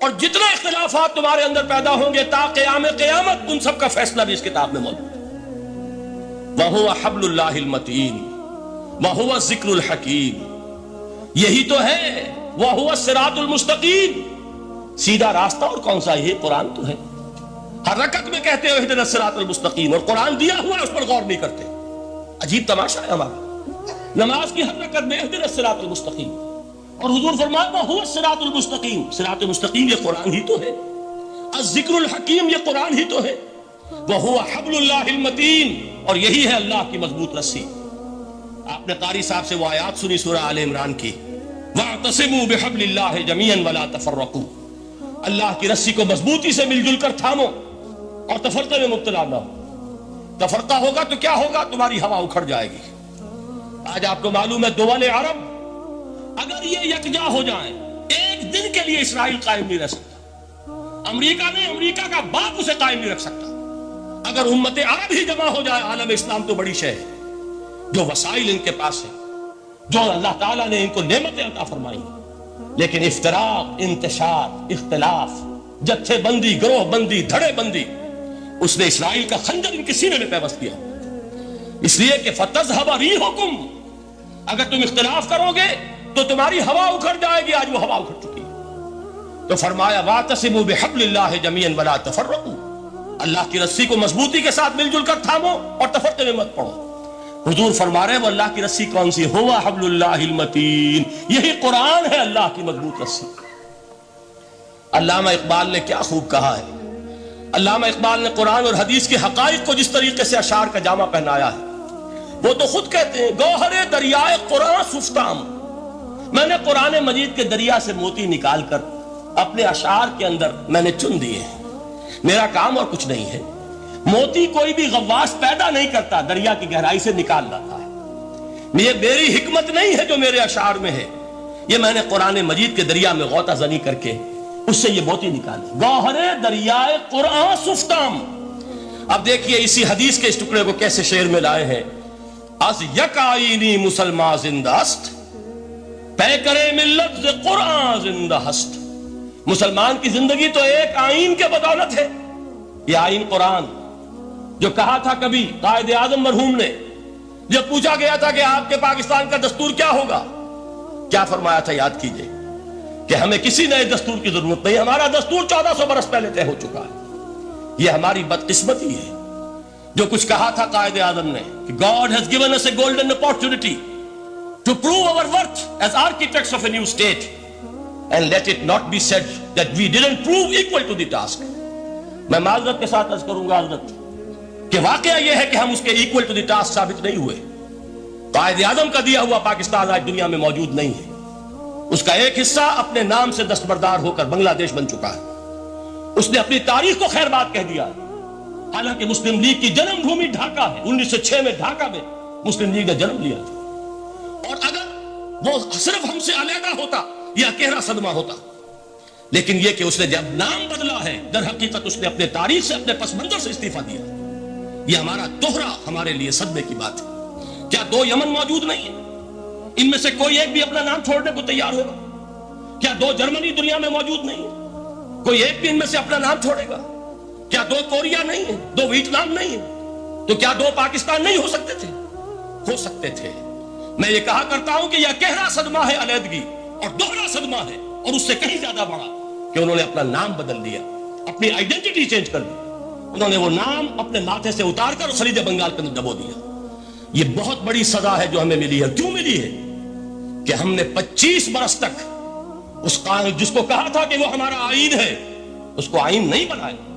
اور جتنے اختلافات تمہارے اندر پیدا ہوں گے تا قیام قیامت، ان سب کا فیصلہ بھی اس کتاب میں موجود ہے۔ وَهُوَ حَبْلُ اللَّهِ الْمَتِينُ وَهُوَ الذِّكْرُ الْحَكِيمُ، یہی تو ہے وَهُوَ الصِّرَاطُ الْمُسْتَقِيمُ، سیدھا راستہ اور کون سا؟ یہ قرآن تو ہے۔ ہر رکعت میں کہتے ہو اهْدِنَا الصِّرَاطَ الْمُسْتَقِيمُ، اور قرآن دیا ہوا ہے اس پر غور نہیں کرتے۔ عجیب تماشا ہے ہمارا، نماز کی ہر رکعت میں اهْدِنَا الصِّرَاطَ الْمُسْتَقِيمُ، اور حضور فرمایا وَهُوَ الصِّرَاطُ الْمُسْتَقِيمُ، صراط مستقیم یہ قرآن ہی تو ہے، الذکر الحکیم یہ قرآن ہی تو ہے، وَهُوَ حَبْلُ اللَّهِ الْمَتِينُ، اور یہی ہے اللہ کی مضبوط رسی۔ آپ نے قاری صاحب سے وہ آیات سنی سورہ آل عمران کی، وَاعْتَصِمُوا بِحَبْلِ اللَّهِ جَمِيعًا وَلَا تَفَرَّقُوا، اللہ کی رسی کو مضبوطی سے مل جل کر تھامو اور تفرقے میں مبتلا نہ ہو۔ تفرقہ ہوگا تو کیا ہوگا؟ تمہاری ہوا اکھڑ جائے گی۔ آج آپ کو معلوم ہے دول عرب اگر یہ یکجا ہو جائیں، ایک دن کے لیے اسرائیل قائم نہیں رہ سکتا، امریکہ نے امریکہ کا باپ اسے قائم نہیں رکھ سکتا۔ اگر امت عرب ہی جمع ہو جائے، عالم اسلام تو بڑی شے ہے، جو وسائل ان کے پاس ہے، جو اللہ تعالیٰ نے ان کو نعمتیں عطا فرمائی، لیکن افتراق، انتشار، اختلاف، جتھے بندی، گروہ بندی، دھڑے بندی، اس نے اسرائیل کا خنجر ان کے سینے میں پیوست کیا، اس لیے کہ فَتَذْهَبَ رِيحُكُمْ، اگر تم اختلاف کرو گے تو تمہاری ہوا اکھڑ جائے گی، آج وہ ہوا اکھڑ چکی ہے۔ تو فرمایا وَاعْتَصِمُوا بِحَبْلِ اللَّهِ جَمِيعًا وَلَا تَفَرَّقُوا، اللہ کی رسی کو مضبوطی کے ساتھ مل جل کر تھامو اور تفرقے میں مت پڑو۔ حضور فرما رہے ہیں وہ اللہ کی رسی کون سی؟ هُوَ حَبْلُ اللَّهِ الْمَتِينُ، یہی قرآن ہے اللہ کی مضبوط رسی۔ علامہ اقبال نے کیا خوب کہا ہے، علامہ اقبال نے قرآن اور حدیث کے حقائق کو جس طریقے سے اشعار کا جامع پہنایا ہے، وہ تو خود کہتے ہیں گوہر دریائے قرآن سفتام، میں نے قرآن مجید کے دریا سے موتی نکال کر اپنے اشعار کے اندر میں نے چن دیے ہیں، میرا کام اور کچھ نہیں ہے۔ موتی کوئی بھی غواص پیدا نہیں کرتا، دریا کی گہرائی سے نکال لاتا ہے۔ یہ میری حکمت نہیں ہے جو میرے اشعار میں ہے، یہ میں نے قرآن مجید کے دریا میں غوطہ زنی کر کے اس سے یہ موتی نکالی۔ گوہر دریائے قرآن سفتام۔ اب دیکھیے اسی حدیث کے اس ٹکڑے کو کیسے شعر میں لائے ہیں، از یک آئینی مسلمان زندہ است، پے کرے ملت ز قرآن زندہ ہست۔ مسلمان کی زندگی تو ایک آئین کے بدولت ہے، یہ آئین قرآن، جو کہا تھا کبھی قائد اعظم مرحوم نے جب پوچھا گیا تھا کہ آپ کے پاکستان کا دستور کیا ہوگا، کیا فرمایا تھا؟ یاد کیجئے کہ ہمیں کسی نئے دستور کی ضرورت نہیں، ہمارا دستور 1400 برس پہلے طے ہو چکا ہے۔ یہ ہماری بدقسمتی ہے جو کچھ کہا تھا قائد اعظم نے کہ God has given us a golden opportunity to prove our worth as architects of a new state, and let it not be said that we didn't prove equal to the task۔ میں معذرت کے ساتھ عرض کروں گا حضرت کہ واقعہ یہ ہے کہ ہم اس کے equal to the task ثابت نہیں ہوئے۔ قائد اعظم کا دیا ہوا پاکستان آج دنیا میں موجود نہیں ہے، اس کا ایک حصہ اپنے نام سے دستبردار ہو کر بنگلہ دیش بن چکا ہے، اس نے اپنی تاریخ کو خیر بات کہہ دیا، حالانکہ مسلم لیگ کی جنم بھومی ڈھاکہ ہے، 1906 میں ڈھاکہ میں مسلم لیگ نے جنم لیا تھا، اور اگر وہ صرف ہم سے علیحدہ ہوتا یہ گہرا صدمہ ہوتا، لیکن یہ کہ اس نے جب نام بدلا ہے در حقیقت اس نے اپنے تاریخ سے، اپنے پس منظر سے استعفیٰ دیا۔ یہ ہمارا دوہرا ہمارے لیے صدمے کی بات ہے۔ کیا دو یمن موجود نہیں ہے؟ ان میں سے کوئی ایک بھی اپنا نام چھوڑنے کو تیار ہوگا؟ کیا دو جرمنی دنیا میں موجود نہیں ہے؟ کوئی ایک بھی ان میں سے اپنا نام چھوڑے گا؟ کیا دو کوریا نہیں ہے؟ دو ویتنام نہیں ہے؟ تو کیا دو پاکستان نہیں ہو سکتے تھے؟ ہو سکتے تھے۔ میں یہ کہا کرتا ہوں کہ یہ گہرا صدمہ ہے علیحدگی، اور دوہرا صدمہ ہے، اور اس سے کہیں زیادہ بڑا کہ انہوں نے اپنا نام بدل دیا، اپنی آئیڈینٹی چینج کر دی، انہوں نے وہ نام اپنے ماتھے سے اتار کر خلیج بنگال کے اندر دبو دیا۔ یہ بہت بڑی سزا ہے جو ہمیں ملی ہے۔ کیوں ملی ہے؟ کہ ہم نے 25 برس تک اس قانون جس کو کہا تھا کہ وہ ہمارا آئین ہے، اس کو آئین نہیں بنایا۔